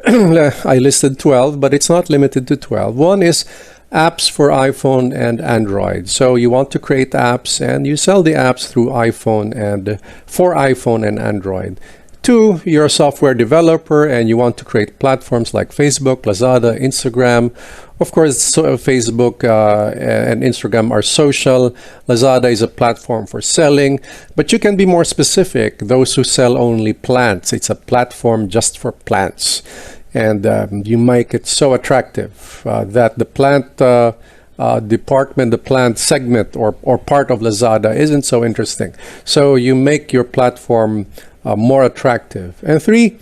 I listed 12, but it's not limited to 12. One is apps for iPhone and Android. So you want to create apps and you sell the apps through iPhone and for iPhone and Android. Two, you're a software developer and you want to create platforms like Facebook, Lazada, Instagram. Of course, Facebook and Instagram are social. Lazada is a platform for selling, but you can be more specific. Those who sell only plants, it's a platform just for plants. And you make it so attractive that the plant department, the plant segment or part of Lazada isn't so interesting. So you make your platform more attractive. And three,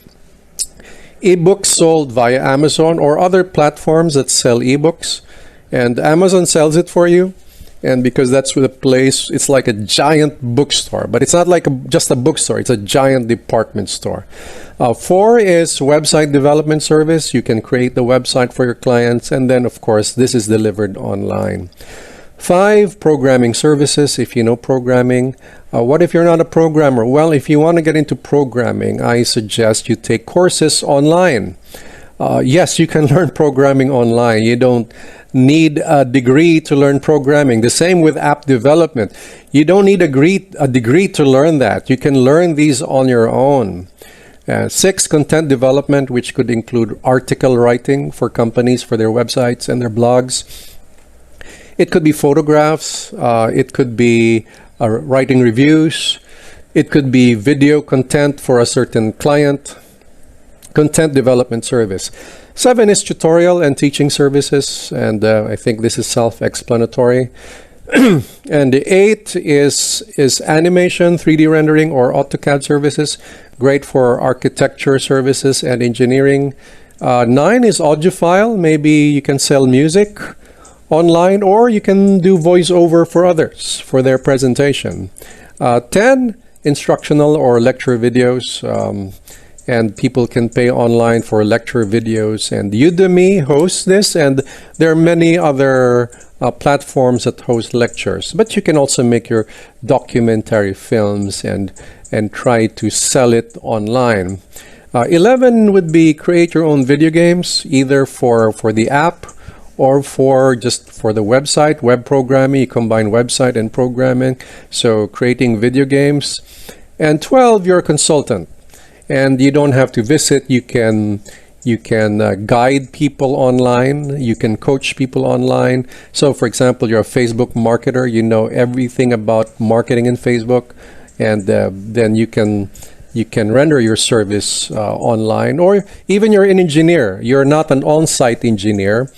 ebooks sold via Amazon or other platforms that sell ebooks, and Amazon sells it for you. And because that's the place, it's like a giant bookstore, but it's not like just a bookstore, it's a giant department store. Four is website development service. You can create the website for your clients, and then of course this is delivered online. Five, programming services, if you know programming. What if you're not a programmer? Well, if you want to get into programming, I suggest you take courses online. Yes, you can learn programming online. You don't need a degree to learn programming. The same with app development. You don't need a degree to learn that. You can learn these on your own. Six, content development, which could include article writing for companies, for their websites and their blogs. It could be photographs. It could be writing reviews. It could be video content for a certain client. Content development service. Seven is tutorial and teaching services, and I think this is self-explanatory. And eight is animation, 3D rendering, or AutoCAD services, great for architecture services and engineering. Nine is audiophile. Maybe you can sell music online, or you can do voiceover for others for their presentation. 10, instructional or lecture videos. And people can pay online for lecture videos, and Udemy hosts this, and there are many other platforms that host lectures. But you can also make your documentary films and try to sell it online. 11 would be create your own video games, either for the app or for the website, web programming. You combine website and programming, so creating video games. And 12, you're a consultant. And you don't have to visit. You can guide people online. You can coach people online. So, for example, you're a Facebook marketer. You know everything about marketing in Facebook, and then you can render your service online. Or even you're an engineer. You're not an on-site engineer,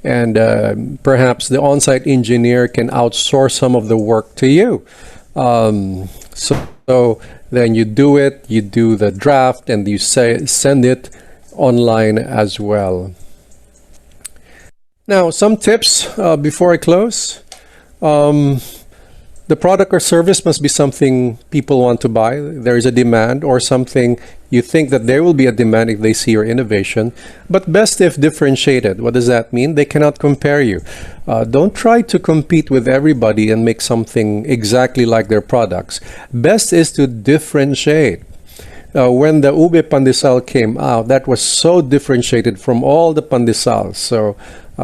and perhaps the on-site engineer can outsource some of the work to you. So then you do it, you do the draft, and you send it online as well. Now, some tips before I close. The product or service must be something people want to buy. There is a demand, or something you think that there will be a demand if they see your innovation. But best if differentiated. What does that mean? They cannot compare you. Don't try to compete with everybody and make something exactly like their products. Best is to differentiate. When the ube pandesal came out, that was so differentiated from all the pandesals. So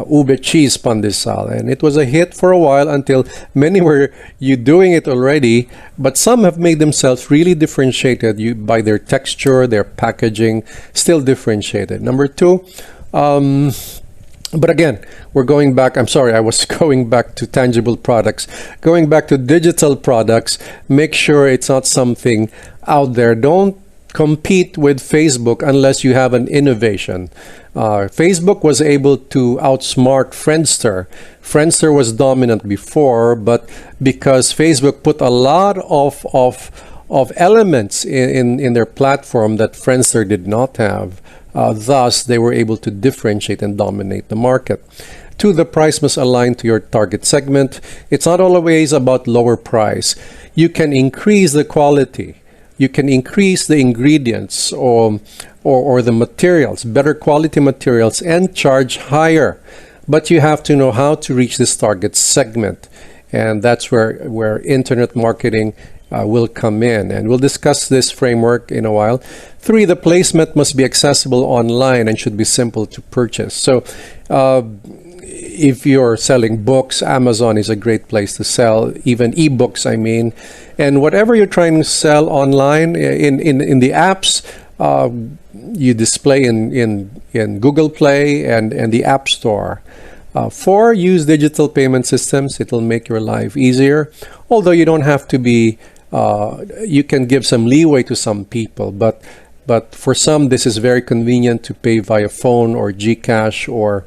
ube cheese pandesal, and it was a hit for a while until many were doing it already, but some have made themselves really differentiated by their texture, their packaging, still differentiated. Number two, but again, we're going back. I'm sorry, I was going back to tangible products. Going back to digital products, make sure it's not something out there. Don't compete with Facebook unless you have an innovation. Facebook was able to outsmart Friendster. Friendster was dominant before, but because Facebook put a lot of elements in their platform that Friendster did not have. Thus, they were able to differentiate and dominate the market. 2, the price must align to your target segment. It's not always about lower price. You can increase the quality. You can increase the ingredients or the materials, better quality materials, and charge higher. But you have to know how to reach this target segment. And that's where internet marketing will come in. And we'll discuss this framework in a while. 3, the placement must be accessible online and should be simple to purchase. So if you're selling books, Amazon is a great place to sell, even ebooks, I mean. And whatever you're trying to sell online in the apps, you display in Google Play and the App Store. 4, use digital payment systems. It'll make your life easier. Although you don't have to be, you can give some leeway to some people, but for some, this is very convenient to pay via phone or GCash or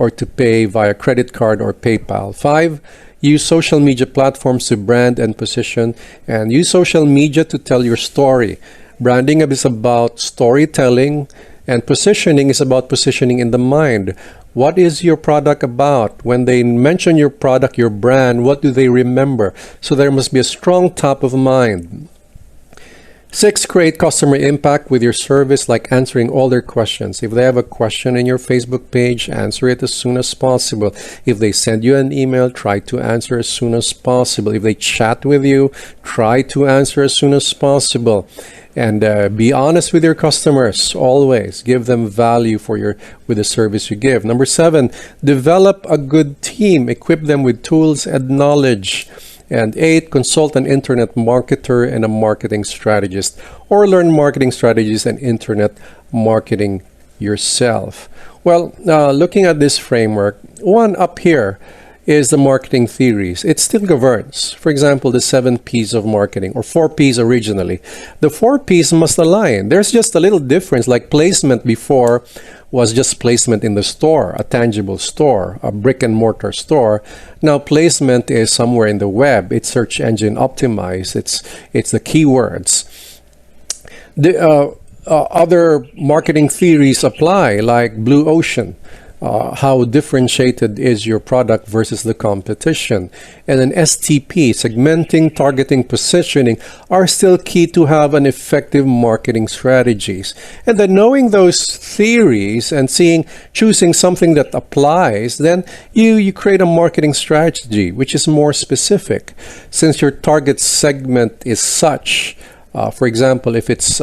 to pay via credit card or PayPal. 5, use social media platforms to brand and position, and use social media to tell your story. Branding is about storytelling, and positioning is about positioning in the mind. What is your product about? When they mention your product, your brand, what do they remember? So there must be a strong top of mind. 6, create customer impact with your service, like answering all their questions. If they have a question in your Facebook page, answer it as soon as possible. If they send you an email, try to answer as soon as possible. If they chat with you, try to answer as soon as possible. And be honest with your customers. Always give them value with the service you give. Number 7, develop a good team. Equip them with tools and knowledge. And 8, consult an internet marketer and a marketing strategist, or learn marketing strategies and internet marketing yourself. Well, looking at this framework, 1 up here is the marketing theories. It still governs. For example, the 7 P's of marketing, or 4 P's originally. The 4 P's must align. There's just a little difference, like placement before was just placement in the store, a tangible store, a brick and mortar store. Now placement is somewhere in the web. It's search engine optimized. It's the keywords. The other marketing theories apply, like blue ocean. How differentiated is your product versus the competition. And an STP, segmenting, targeting, positioning, are still key to have an effective marketing strategies. And then knowing those theories and choosing something that applies, then you create a marketing strategy which is more specific. Since your target segment is such, for example, if it's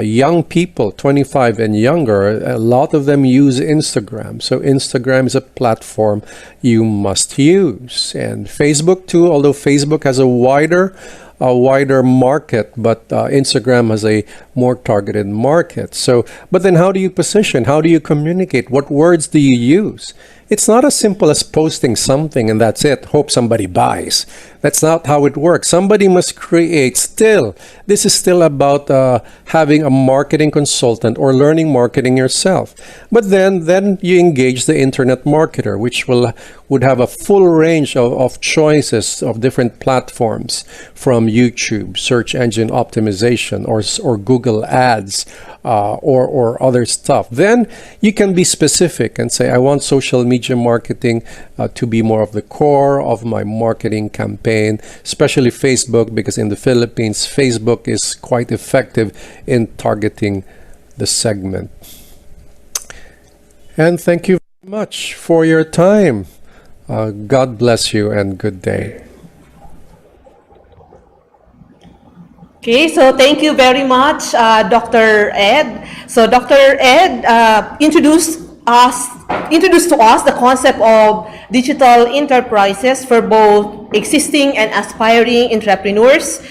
young people, 25 and younger, a lot of them use Instagram. So Instagram is a platform you must use. And Facebook too, although Facebook has a wider market, but Instagram has a more targeted market. So, but then how do you position? How do you communicate? What words do you use? It's not as simple as posting something and that's it, hope somebody buys. That's not how it works. Somebody must create. Still, this is still about having a marketing consultant or learning marketing yourself. But then you engage the internet marketer, which would have a full range of choices of different platforms, from YouTube, search engine optimization, or Google ads, or other stuff. Then you can be specific and say, I want social media marketing to be more of the core of my marketing campaign, especially Facebook, because in the Philippines, Facebook is quite effective in targeting the segment. And thank you very much for your time. God bless you and good day. Okay, so thank you very much, Dr. Ed. So Dr. Ed introduced to us the concept of digital enterprises for both existing and aspiring entrepreneurs.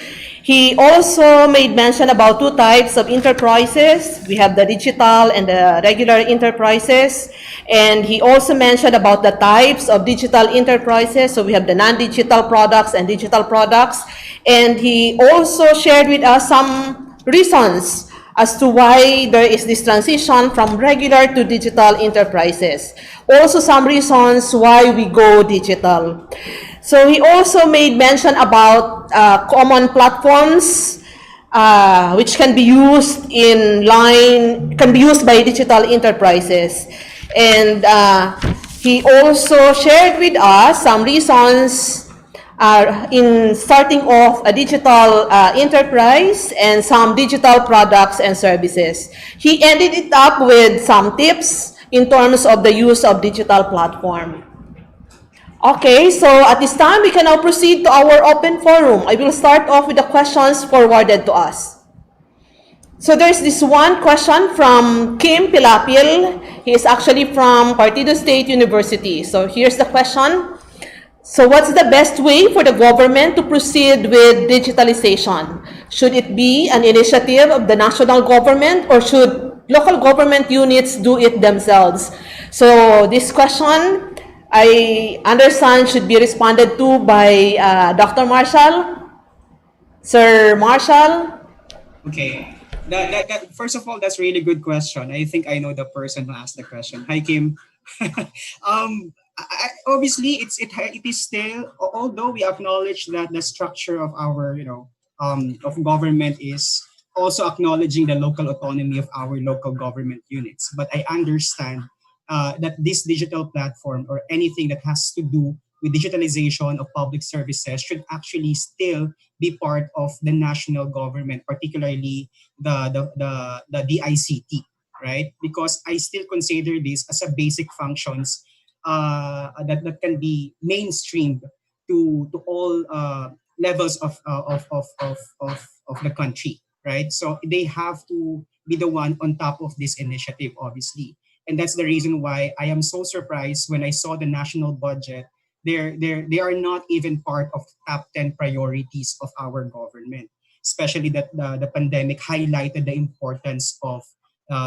He also made mention about 2 types of enterprises. We have the digital and the regular enterprises. And he also mentioned about the types of digital enterprises. So we have the non-digital products and digital products. And he also shared with us some reasons as to why there is this transition from regular to digital enterprises. Also some reasons why we go digital. So he also made mention about common platforms which can be used in line, can be used by digital enterprises. And he also shared with us some reasons in starting off a digital enterprise and some digital products and services. He ended it up with some tips in terms of the use of digital platform. Okay, so at this time, we can now proceed to our open forum. I will start off with the questions forwarded to us. So there's this one question from Kim Pilapil. He is actually from Partido State University. So here's the question. So what's the best way for the government to proceed with digitalization? Should it be an initiative of the national government or should local government units do it themselves? So this question, I understand, should be responded to by Dr. Marshall. Sir Marshall? Okay. First of all, that's really good question. I think I know the person who asked the question. Hi, Kim. Obviously, it is still, although we acknowledge that the structure of our of government is also acknowledging the local autonomy of our local government units. But I understand that this digital platform or anything that has to do with digitalization of public services should actually still be part of the national government, particularly the DICT, right? Because I still consider this as a basic functions that can be mainstreamed to all levels of the country, right? So they have to be the one on top of this initiative, obviously. And that's the reason why I am so surprised when I saw the national budget. They are not even part of top 10 priorities of our government, especially that the pandemic highlighted the importance of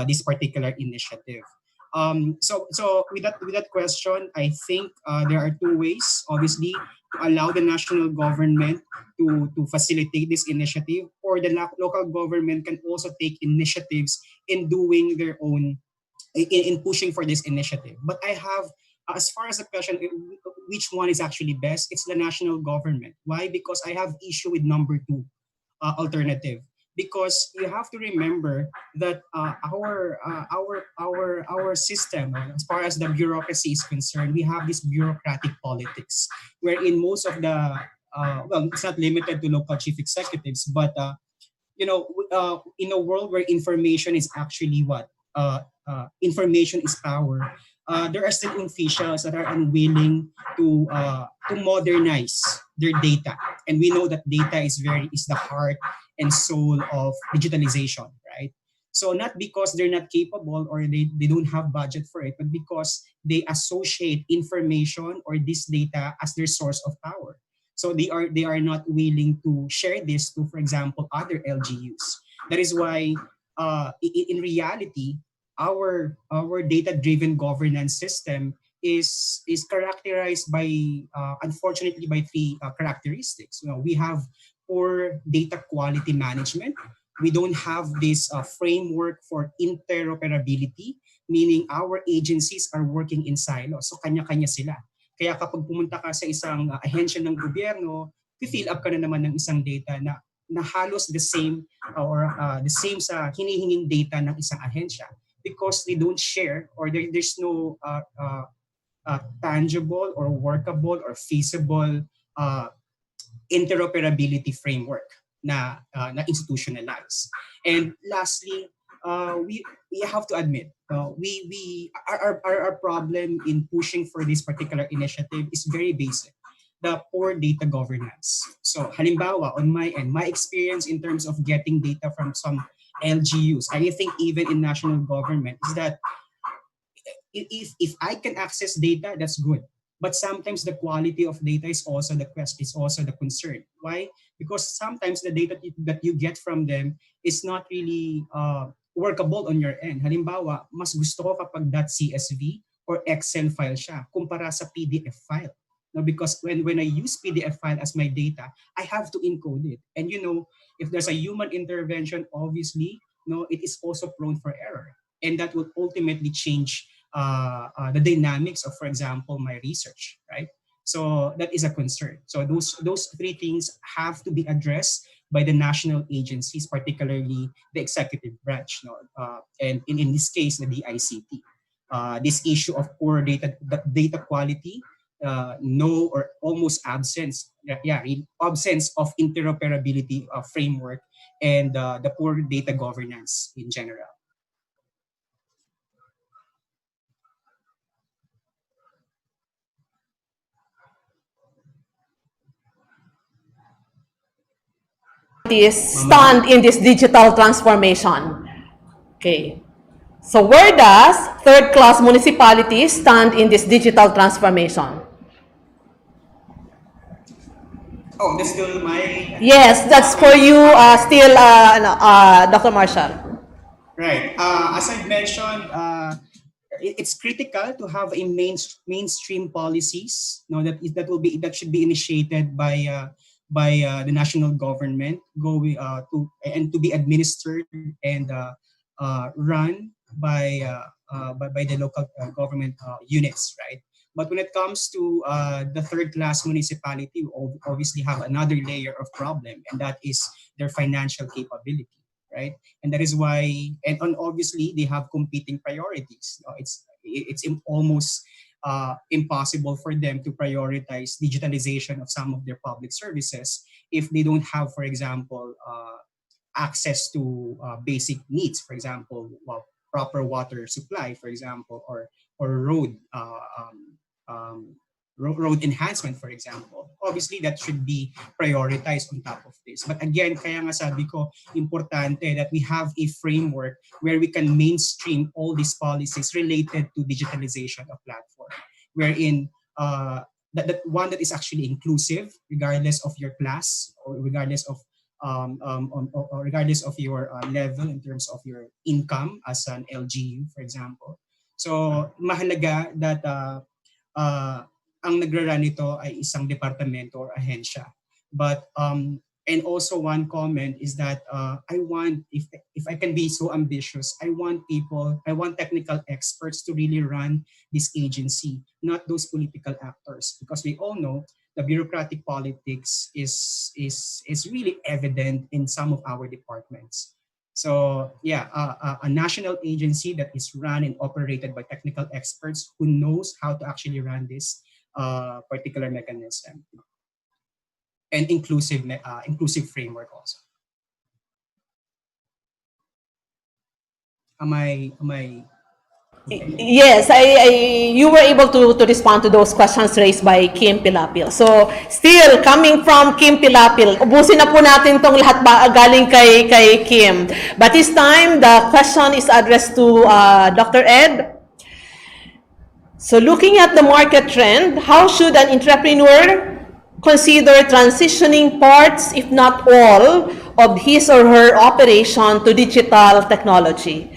this particular initiative. So with that question, I think there are two ways, obviously, to allow the national government to facilitate this initiative, or the local government can also take initiatives in doing their own in pushing for this initiative. But I have, as far as the question, which one is actually best? It's the national government. Why? Because I have issue with number two alternative. Because you have to remember that our system, as far as the bureaucracy is concerned, we have this bureaucratic politics, wherein most of the well, it's not limited to local chief executives, but in a world where information is actually what information is power, there are still officials that are unwilling to modernize their data, and we know that data is the heart and soul of digitalization, right? So not because they're not capable or they don't have budget for it, but because they associate information or this data as their source of power. So they are not willing to share this to, for example, other LGUs. That is why, in reality, our data-driven governance system is characterized by, unfortunately, by three characteristics. We have poor data quality management. We don't have this framework for interoperability, meaning our agencies are working in silos. So kanya-kanya sila. Kaya kapag pumunta ka sa isang ahensya ng gobyerno, fill up ka na naman ng isang data na halos the same the same sa hinihinging data ng isang ahensya, because they don't share, or there's no tangible or workable or feasible interoperability framework na institutionalized. And lastly, we have to admit, our problem in pushing for this particular initiative is very basic: the poor data governance. So halimbawa, on my end, my experience in terms of getting data from some LGUs, I think even in national government, is that if I can access data, that's good. But sometimes the quality of data is also the quest, is also the concern. Why? Because sometimes the data that you get from them is not really workable on your end. Halimbawa, mas gusto ko kapag .csv or Excel file siya kumpara sa PDF file. No, because when I use PDF file as my data, I have to encode it. And if there's a human intervention, obviously, it is also prone for error. And that will ultimately change the dynamics of, for example, my research, right? So that is a concern. So those three things have to be addressed by the national agencies, particularly the executive branch, no? And in this case, the DICT. This issue of poor data quality, no or almost absence, absence of interoperability framework, and the poor data governance in general. Is stand in this digital transformation. Okay. So where does third-class municipalities stand in this digital transformation? Oh, that's still my Yes, that's for you still, Dr. Marshall. right. As I've mentioned, it's critical to have a mainstream policies. No, that should be initiated by the national government, to be administered and run by the local government units, right? But when it comes to the third class municipality, we obviously have another layer of problem, and that is their financial capability, right? And that is why, and obviously they have competing priorities. It's almost impossible for them to prioritize digitalization of some of their public services if they don't have, for example, access to basic needs, for example, proper water supply, for example, or um, road enhancement, for example. Obviously, that should be prioritized on top of this. But again, kaya nga sabi ko, importante that we have a framework where we can mainstream all these policies related to digitalization of platform, wherein that one that is actually inclusive, regardless of your class or regardless of your level in terms of your income as an LGU, for example. So mahalaga that uh, ang nagra-run nito ay isang departamento or ahensya. But and also one comment is that I want, if I can be so ambitious, I want technical experts to really run this agency, not those political actors, because we all know the bureaucratic politics is really evident in some of our departments. So yeah, a national agency that is run and operated by technical experts who knows how to actually run this particular mechanism, and inclusive framework also. Am I okay? Yes, you were able to respond to those questions raised by Kim Pilapil. So, still, coming from Kim Pilapil, ubusin na po natin itong lahat galing kay Kim. But this time, the question is addressed to Dr. Ed. So, looking at the market trend, how should an entrepreneur consider transitioning parts, if not all, of his or her operation to digital technology?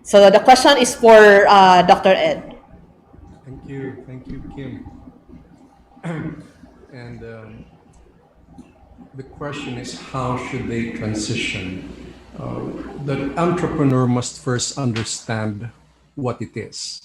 So the question is for Dr. Ed. Thank you, Kim. And the question is, how should they transition? The entrepreneur must first understand what it is.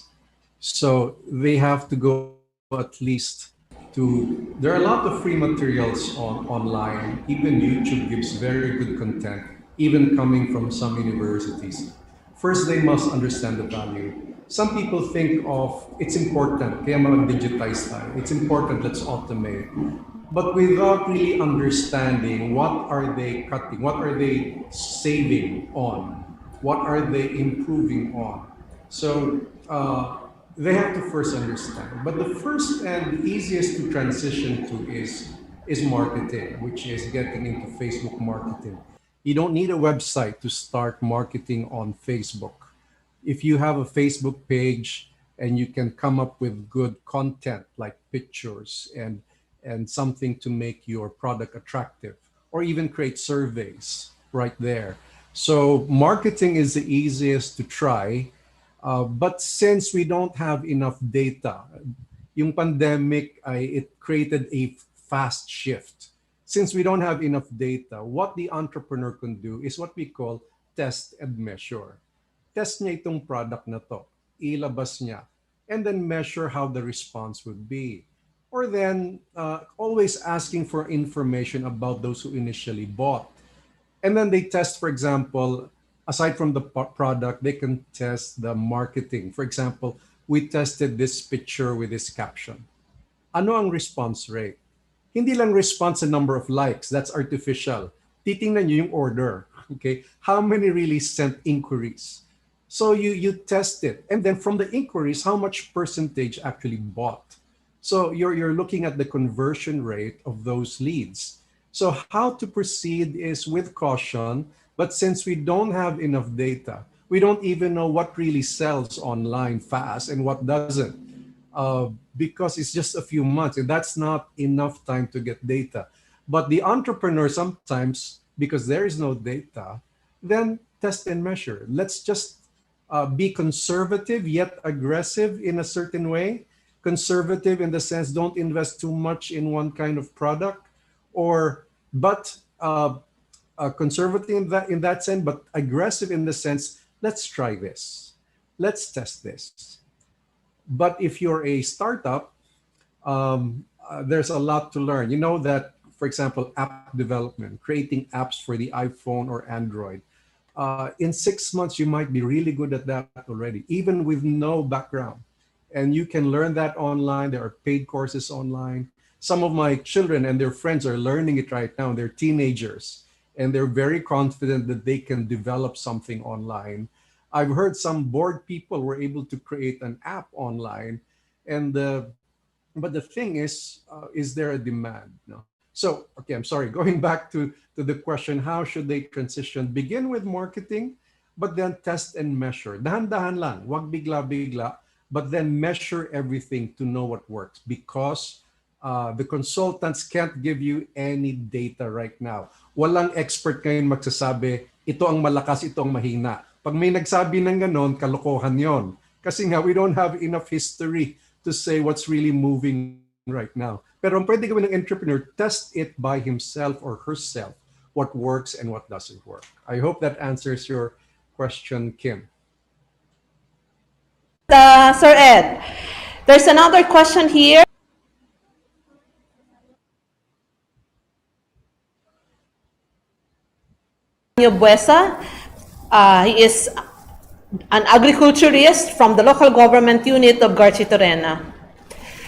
So they have to go at least to, there are a lot of free materials online. Even YouTube gives very good content, even coming from some universities. First, they must understand the value. Some people think of, it's important, kaya mag-digitize tayo. It's important, let's automate. But without really understanding what are they cutting, what are they saving on, what are they improving on. So they have to first understand. But the first and easiest to transition to is marketing, which is getting into Facebook marketing. You don't need a website to start marketing on Facebook. If you have a Facebook page and you can come up with good content like pictures and something to make your product attractive, or even create surveys right there. So marketing is the easiest to try, but since we don't have enough data, yung pandemic, it created a fast shift. Since we don't have enough data, what the entrepreneur can do is what we call test and measure. Test niya itong product na to, ilabas niya, and then measure how the response would be. or then always asking for information about those who initially bought. And then they test, for example, aside from the product, they can test the marketing. For example, we tested this picture with this caption. Ano ang response rate? Hindi lang response sa number of likes, that's artificial. Titingnan nyo yung order, okay? How many really sent inquiries? So you test it. And then from the inquiries, how much percentage actually bought? So you're looking at the conversion rate of those leads. So how to proceed is with caution, but since we don't have enough data, we don't even know what really sells online fast and what doesn't, because it's just a few months and that's not enough time to get data. But the entrepreneur sometimes, because there is no data, then test and measure. Let's just be conservative yet aggressive in a certain way. Conservative in the sense don't invest too much in one kind of product, or but conservative in that sense, but aggressive in the sense let's try this, let's test this. But if you're a startup, there's a lot to learn. You know that, for example, app development, creating apps for the iPhone or Android. In 6 months, you might be really good at that already, even with no background. And you can learn that online. There are paid courses online. Some of my children and their friends are learning it right now. They're teenagers, and they're very confident that they can develop something online. I've heard some bored people were able to create an app online, and but the thing is there a demand? No. So okay, I'm sorry. Going back to the question, how should they transition? Begin with marketing, but then test and measure. Dahan-dahan lang, wag bigla-bigla, but then measure everything to know what works, because the consultants can't give you any data right now. Walang expert ngayon magsasabi, ito ang malakas, ito ang mahina. Pag may nagsabi ng ganon, kalokohan yon. Kasi nga, we don't have enough history to say what's really moving right now. Pero ang pwede gawin ng entrepreneur, test it by himself or herself, what works and what doesn't work. I hope that answers your question, Kim. Sir Ed, there's another question here. Buesa. He is an agriculturist from the local government unit of Garchitorena.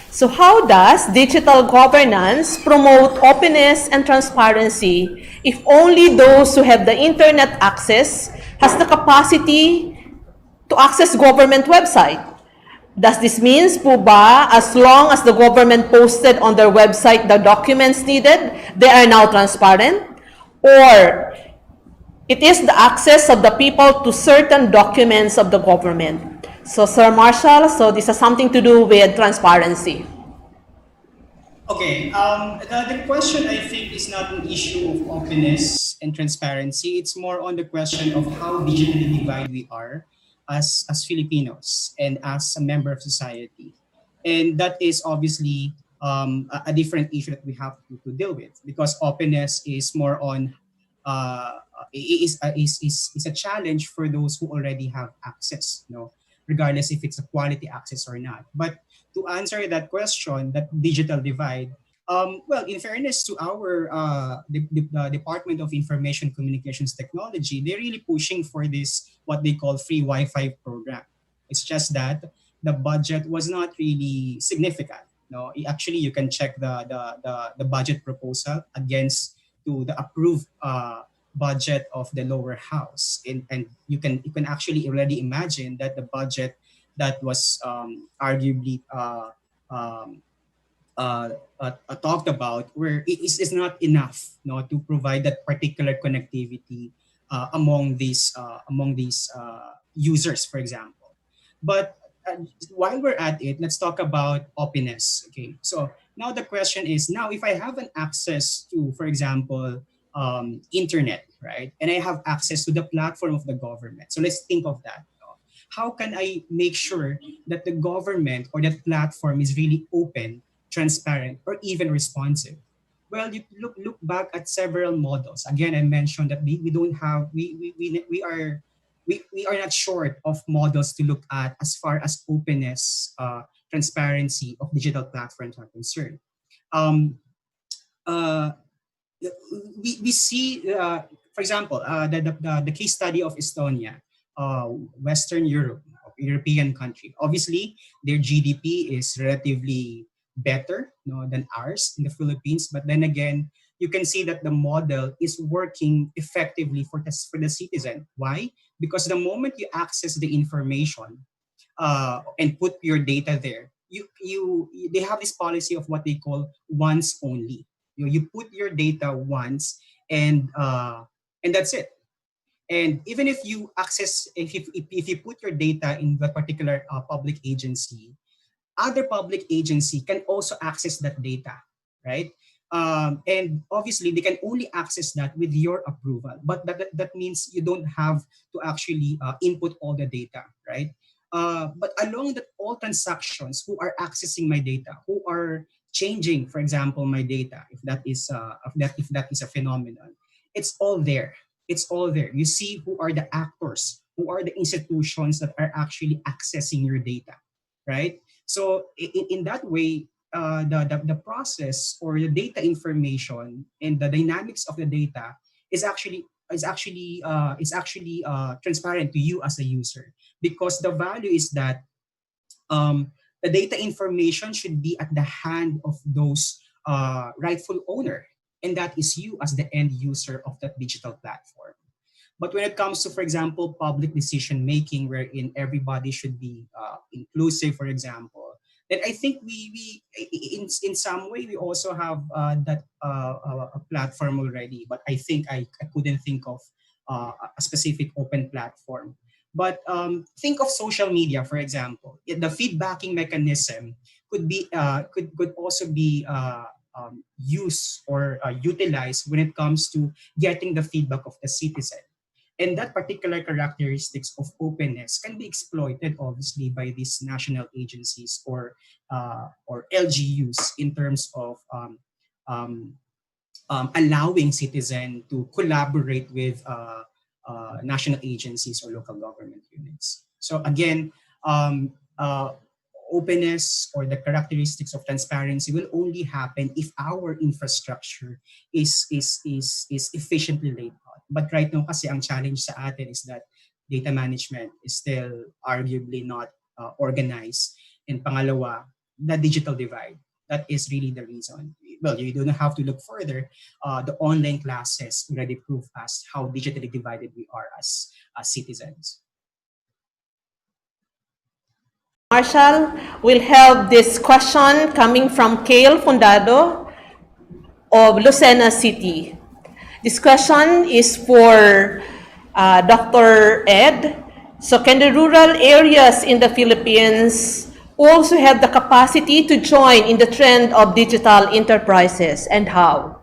So how does digital governance promote openness and transparency if only those who have the internet access has the capacity to access government website? Does this mean po ba as long as the government posted on their website the documents needed, they are now transparent? Or it is the access of the people to certain documents of the government? So, Sir Marshal, so this has something to do with transparency. Okay, the question I think is not an issue of openness and transparency. It's more on the question of how digitally divided we are as Filipinos and as a member of society. And that is obviously a different issue that we have to deal with, because openness is more on is a challenge for those who already have access, regardless if it's a quality access or not. But to answer that question, that digital divide, well, in fairness to our the Department of Information Communications Technology, they're really pushing for this what they call free Wi-Fi program. It's just that the budget was not really significant. No, actually, you can check the budget proposal against to the approved budget of the lower house, and you can actually already imagine that the budget that was arguably talked about, where it is not enough, to provide that particular connectivity among these users, for example. But while we're at it, let's talk about openness. Okay, so now the question is, now if I have an access to, for example, internet, right, and I have access to the platform of the government. So let's think of that. How can I make sure that the government or that platform is really open, transparent, or even responsive? Well, you look back at several models. Again, I mentioned that we don't have we are not short of models to look at as far as openness transparency of digital platforms are concerned. Um, uh, we see, for example, the case study of Estonia, Western Europe, European country. Obviously, their GDP is relatively better, than ours in the Philippines. But then again, you can see that the model is working effectively for the citizen. Why? Because the moment you access the information, and put your data there, they have this policy of what they call once only. You put your data once, and that's it. And even if you access, if you put your data in that particular public agency, other public agency can also access that data, right? And obviously, they can only access that with your approval. But that means you don't have to actually input all the data, right? But along that, all transactions who are accessing my data, who are changing, for example, my data, if that is a phenomenon, it's all there. It's all there. You see who are the actors, who are the institutions that are actually accessing your data, right? So in that way, the process or the data information and the dynamics of the data is actually transparent to you as a user, because the value is that the data information should be at the hand of those rightful owner, and that is you as the end user of that digital platform. But when it comes to, for example, public decision making, wherein everybody should be inclusive, for example, then I think in some way we also have that a platform already. But I think I couldn't think of a specific open platform. But think of social media, for example. The feedbacking mechanism could also be used or utilized when it comes to getting the feedback of the citizen. And that particular characteristics of openness can be exploited, obviously, by these national agencies or LGUs in terms of um, allowing citizen to collaborate with national agencies or local government units. So again, um, uh, openness or the characteristics of transparency will only happen if our infrastructure is efficiently laid out. But right now, kasi ang challenge sa atin is that data management is still arguably not organized. And pangalawa, the digital divide. That is really the reason. Well, you don't have to look further. The online classes already prove us how digitally divided we are as citizens. Marshall will have this question coming from Kale Fundado of Lucena City. This question is for Dr. Ed. So can the rural areas in the Philippines also have the capacity to join in the trend of digital enterprises, and how?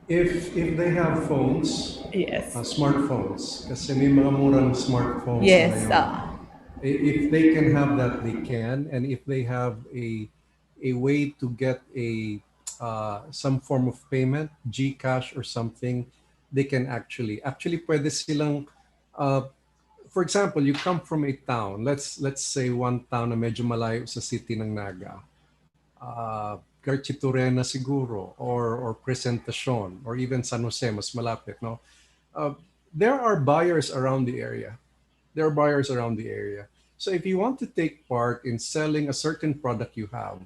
If they have phones, Yes. smartphones, kasi may mga murang smartphones Yes. ngayon. If they can have that, they can, and if they have a way to get some form of payment, GCash or something, they can actually pwede silang for example, you come from a town, let's say one town na medyo malayo sa city ng Naga. Garchitorena siguro or Presentacion or even San Jose, mas malapit, no? There are buyers around the area. There are buyers around the area. So if you want to take part in selling a certain product you have,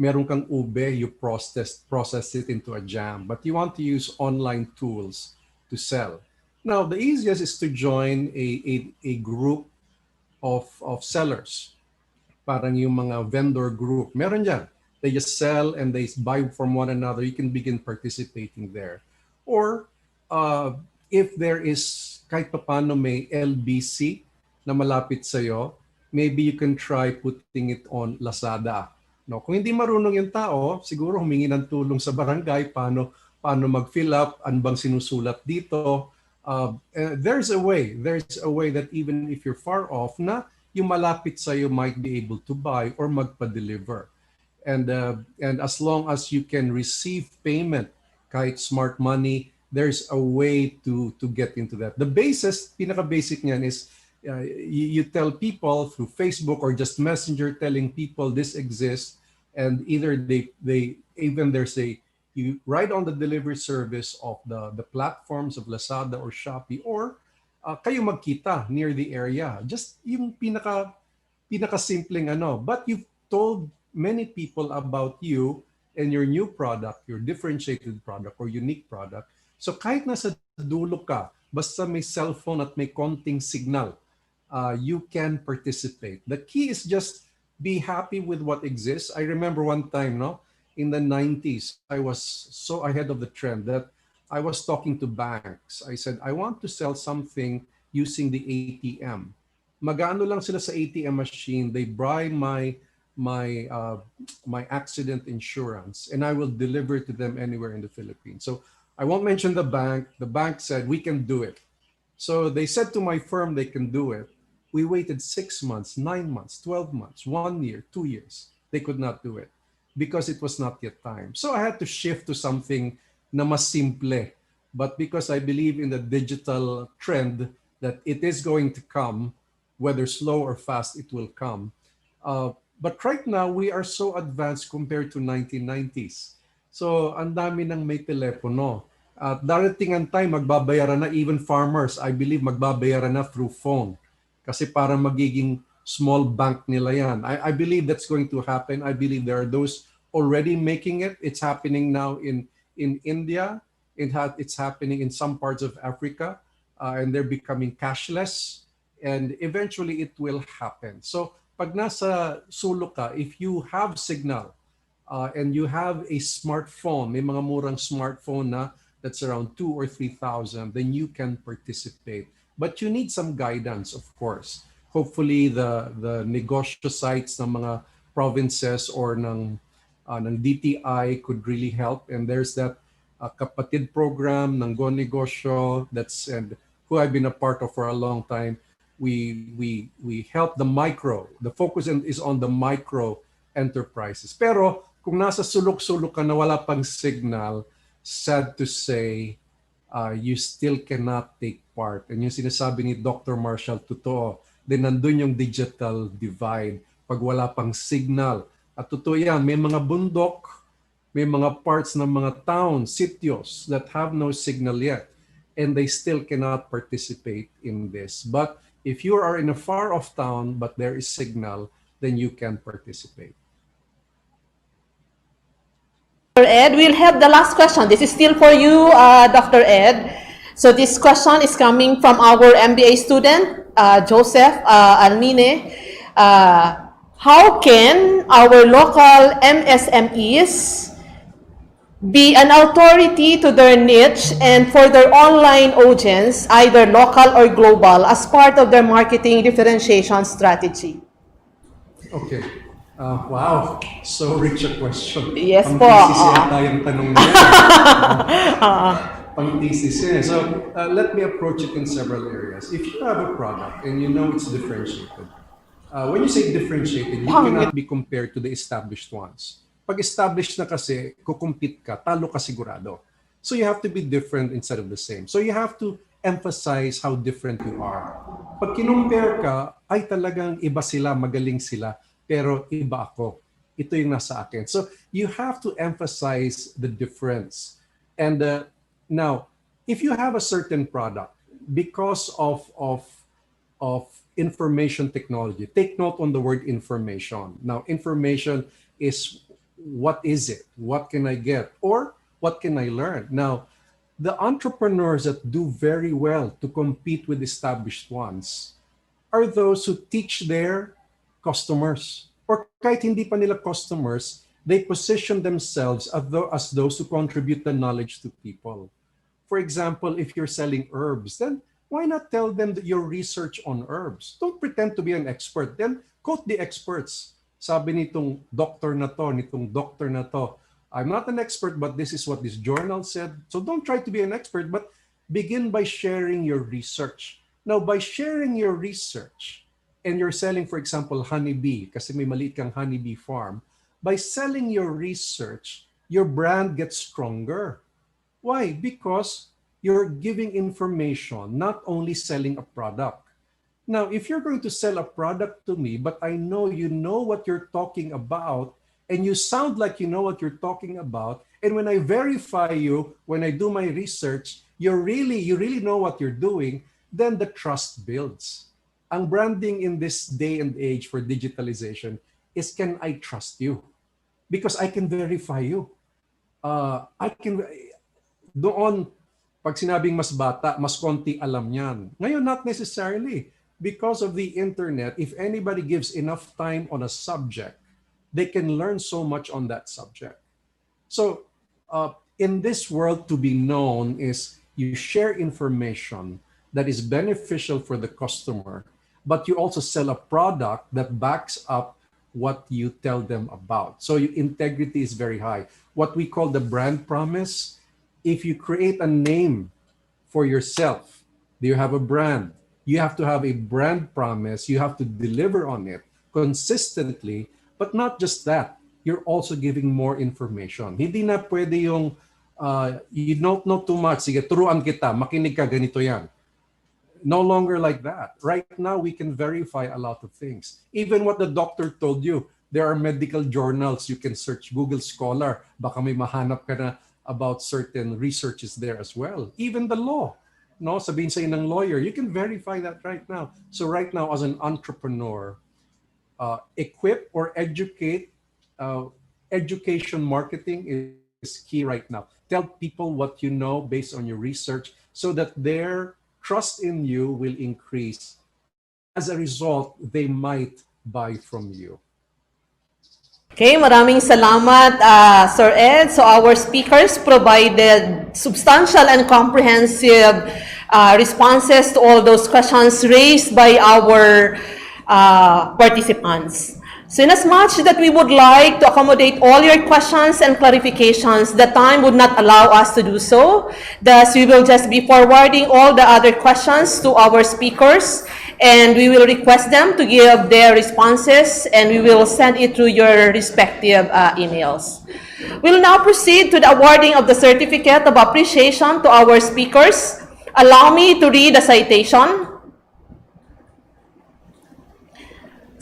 meron kang ube, you process it into a jam, but you want to use online tools to sell. Now, the easiest is to join a group of sellers. Parang yung mga vendor group. Meron dyan. They just sell and they buy from one another. You can begin participating there. Or if there is kahit paano may LBC na malapit sa'yo, maybe you can try putting it on Lazada. No, kung hindi marunong yung tao, siguro humingi ng tulong sa barangay, paano mag-fill up, ano bang sinusulat dito. There's a way that even if you're far off na, yung malapit sa'yo might be able to buy or magpa-deliver. And as long as you can receive payment kahit smart money, there's a way to get into that. The pinaka-basic niyan is You tell people through Facebook or just Messenger, telling people this exists, and either they even there's a you write on the delivery service of the platforms of Lazada or Shopee, or kayo magkita near the area. Just yung pinaka-simpleng ano. But you've told many people about you and your new product, your differentiated product or unique product. So kahit nasa dulo ka, basta may cellphone at may konting signal, you can participate. The key is just be happy with what exists. I remember one time, no, in the 90s, I was so ahead of the trend that I was talking to banks. I said, I want to sell something using the ATM. Magano lang sila sa ATM machine. They buy my accident insurance, and I will deliver to them anywhere in the Philippines. So I won't mention the bank. The bank said we can do it. So they said to my firm they can do it. We waited 6 months, 9 months, 12 months, 1 year, 2 years. They could not do it because it was not yet time. So I had to shift to something na mas simple. But because I believe in the digital trend that it is going to come, whether slow or fast, it will come. But right now, we are so advanced compared to 1990s. So, ang dami nang may telepono. At darating ang time, magbabayaran na even farmers. I believe magbabayaran na through phone. Kasi para magiging small bank nila yan. I believe that's going to happen. I believe there are those already making it. It's happening now in India. It's happening in some parts of Africa. And they're becoming cashless. And eventually, it will happen. So, pag nasa sulok ka, if you have signal and you have a smartphone, may mga murang smartphone na that's around 2,000 or 3,000, then you can participate. But you need some guidance, of course. Hopefully, the negosyo sites ng mga provinces or ng DTI could really help. And there's that kapatid program ng Go Negosyo and who I've been a part of for a long time. We help the micro. The focus is on the micro enterprises. Pero kung nasa sulok-sulok ka na wala pang signal, sad to say, you still cannot take part. And yung sinasabi ni Dr. Marshall, totoo. Then nandun yung digital divide pag wala pang signal. At totoo yan, may mga bundok, may mga parts ng mga towns, sityos that have no signal yet. And they still cannot participate in this. But if you are in a far-off town, but there is signal, then you can participate. Dr. Ed, we'll have the last question. This is still for you, Dr. Ed. So this question is coming from our MBA student, Joseph Almine. How can our local MSMEs be an authority to their niche and for their online audience, either local or global, as part of their marketing differentiation strategy? Okay. Wow. So rich a question. Yes po. Pang-thesis yata yung tanong na yan. Pang-thesis yan. So let me approach it in several areas. If you have a product and you know it's differentiated, when you say differentiated, you cannot be compared to the established ones. Pag established na kasi, kukumpit ka, talo ka sigurado. So you have to be different instead of the same. So you have to emphasize how different you are. Pag kinumpare ka, ay talagang iba sila, magaling sila, pero iba ako. Ito yung nasa akin. So you have to emphasize the difference. And now, if you have a certain product, because of information technology, take note on the word information. Now, information is what is it? What can I get? Or what can I learn? Now, the entrepreneurs that do very well to compete with established ones are those who teach their customers. Or kahit hindi pa nila customers, they position themselves as those who contribute the knowledge to people. For example, if you're selling herbs, then why not tell them that your research on herbs? Don't pretend to be an expert. Then quote the experts. Sabi nitong doctor na to, nitong doctor na to, I'm not an expert, but this is what this journal said. So don't try to be an expert, but begin by sharing your research. Now, by sharing your research, and you're selling, for example, honeybee, kasi may maliit kang honeybee farm, by selling your research, your brand gets stronger. Why? Because you're giving information, not only selling a product. Now, if you're going to sell a product to me, but I know you know what you're talking about, and you sound like you know what you're talking about, and when I verify you, when I do my research, you really know what you're doing, then the trust builds. Ang branding in this day and age for digitalization is, can I trust you? Because I can verify you. I can, doon, pag sinabing mas bata, mas konti alam niyan. Ngayon, not necessarily. Because of the internet, if anybody gives enough time on a subject, they can learn so much on that subject. So in this world, to be known is you share information that is beneficial for the customer, but you also sell a product that backs up what you tell them about. So your integrity is very high. What we call the brand promise, if you create a name for yourself, do you have a brand? You have to have a brand promise. You have to deliver on it consistently, but not just that. You're also giving more information. Hindi na pwede yung you don't know too much. Sige, turuan kita, makinig ka, ganito yan. No longer like that. Right now, we can verify a lot of things. Even what the doctor told you. There are medical journals. You can search Google Scholar. Baka may mahanap ka na about certain researches there as well. Even the law. No, sabihin sa'yo ng lawyer, you can verify that right now. So right now, as an entrepreneur, equip or educate. Education marketing is key right now. Tell people what you know based on your research so that their trust in you will increase. As a result, they might buy from you. Okay, maraming salamat, Sir Ed. So our speakers provided substantial and comprehensive responses to all those questions raised by our participants. So inasmuch that we would like to accommodate all your questions and clarifications, the time would not allow us to do so. Thus, we will just be forwarding all the other questions to our speakers, and we will request them to give their responses, and we will send it through your respective emails. We'll now proceed to the awarding of the Certificate of Appreciation to our speakers. Allow me to read the citation.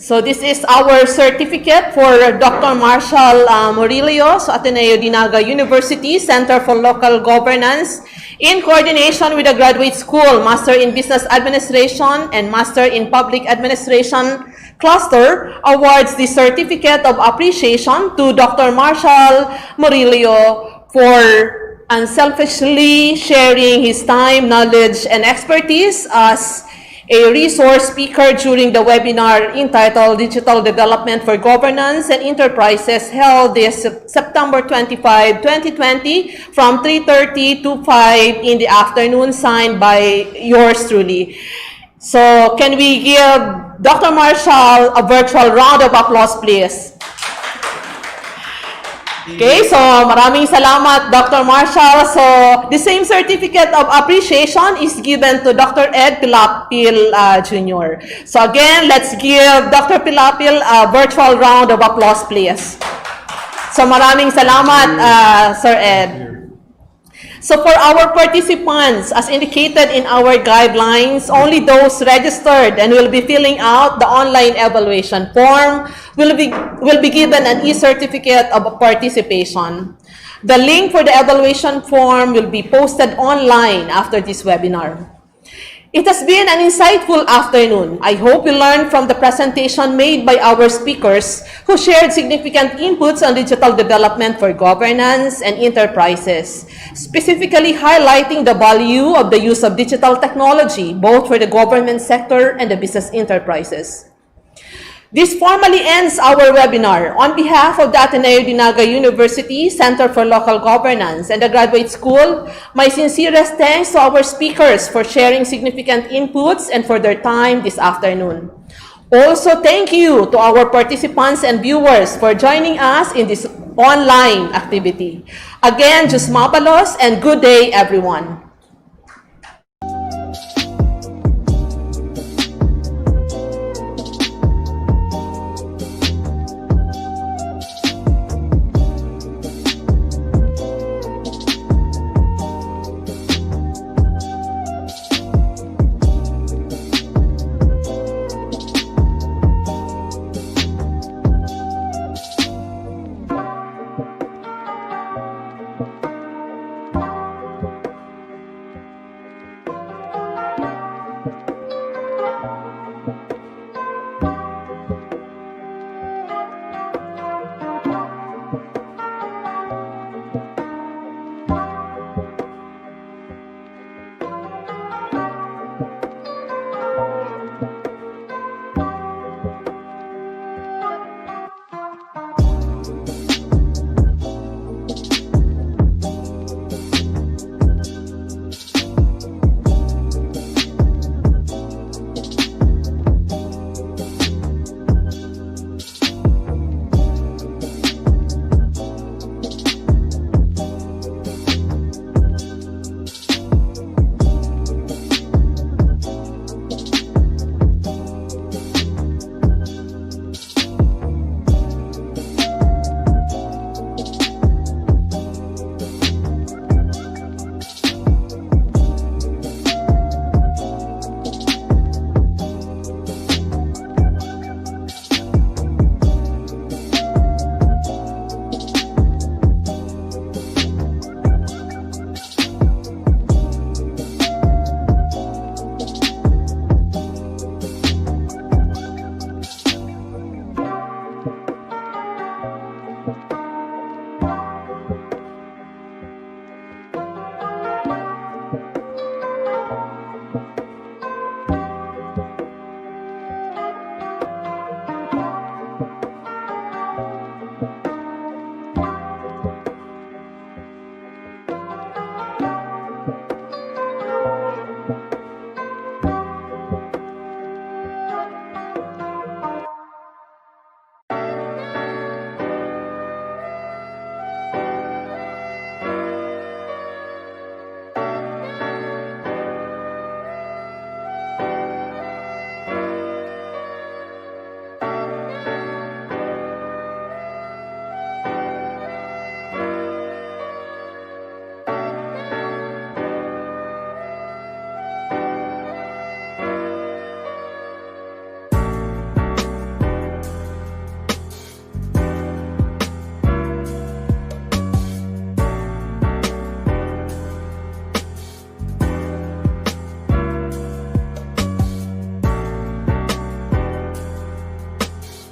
So this is our certificate for Dr. Marshal Murillo, so Ateneo Naga University Center for Local Governance, in coordination with the Graduate School, Master in Business Administration and Master in Public Administration Cluster, awards the Certificate of Appreciation to Dr. Marshal Murillo for unselfishly sharing his time, knowledge, and expertise as a resource speaker during the webinar entitled Digital Development for Governance and Enterprises, held this September 25, 2020 from 3:30 to 5 in the afternoon, signed by yours truly. So can we give Dr. Marshall a virtual round of applause, please? Okay, so maraming salamat, Dr. Marshall. So the same certificate of appreciation is given to Dr. Ed Pilapil Jr. So again, let's give Dr. Pilapil a virtual round of applause, please. So maraming salamat, Sir Ed. So for our participants, as indicated in our guidelines, only those registered and will be filling out the online evaluation form will be given an e-certificate of participation. The link for the evaluation form will be posted online after this webinar. It has been an insightful afternoon. I hope you learned from the presentation made by our speakers who shared significant inputs on digital development for governance and enterprises, specifically highlighting the value of the use of digital technology, both for the government sector and the business enterprises. This formally ends our webinar. On behalf of the Ateneo Naga University Center for Local Governance and the Graduate School, my sincerest thanks to our speakers for sharing significant inputs and for their time this afternoon. Also, thank you to our participants and viewers for joining us in this online activity. Again, Diyos mabalos and good day, everyone.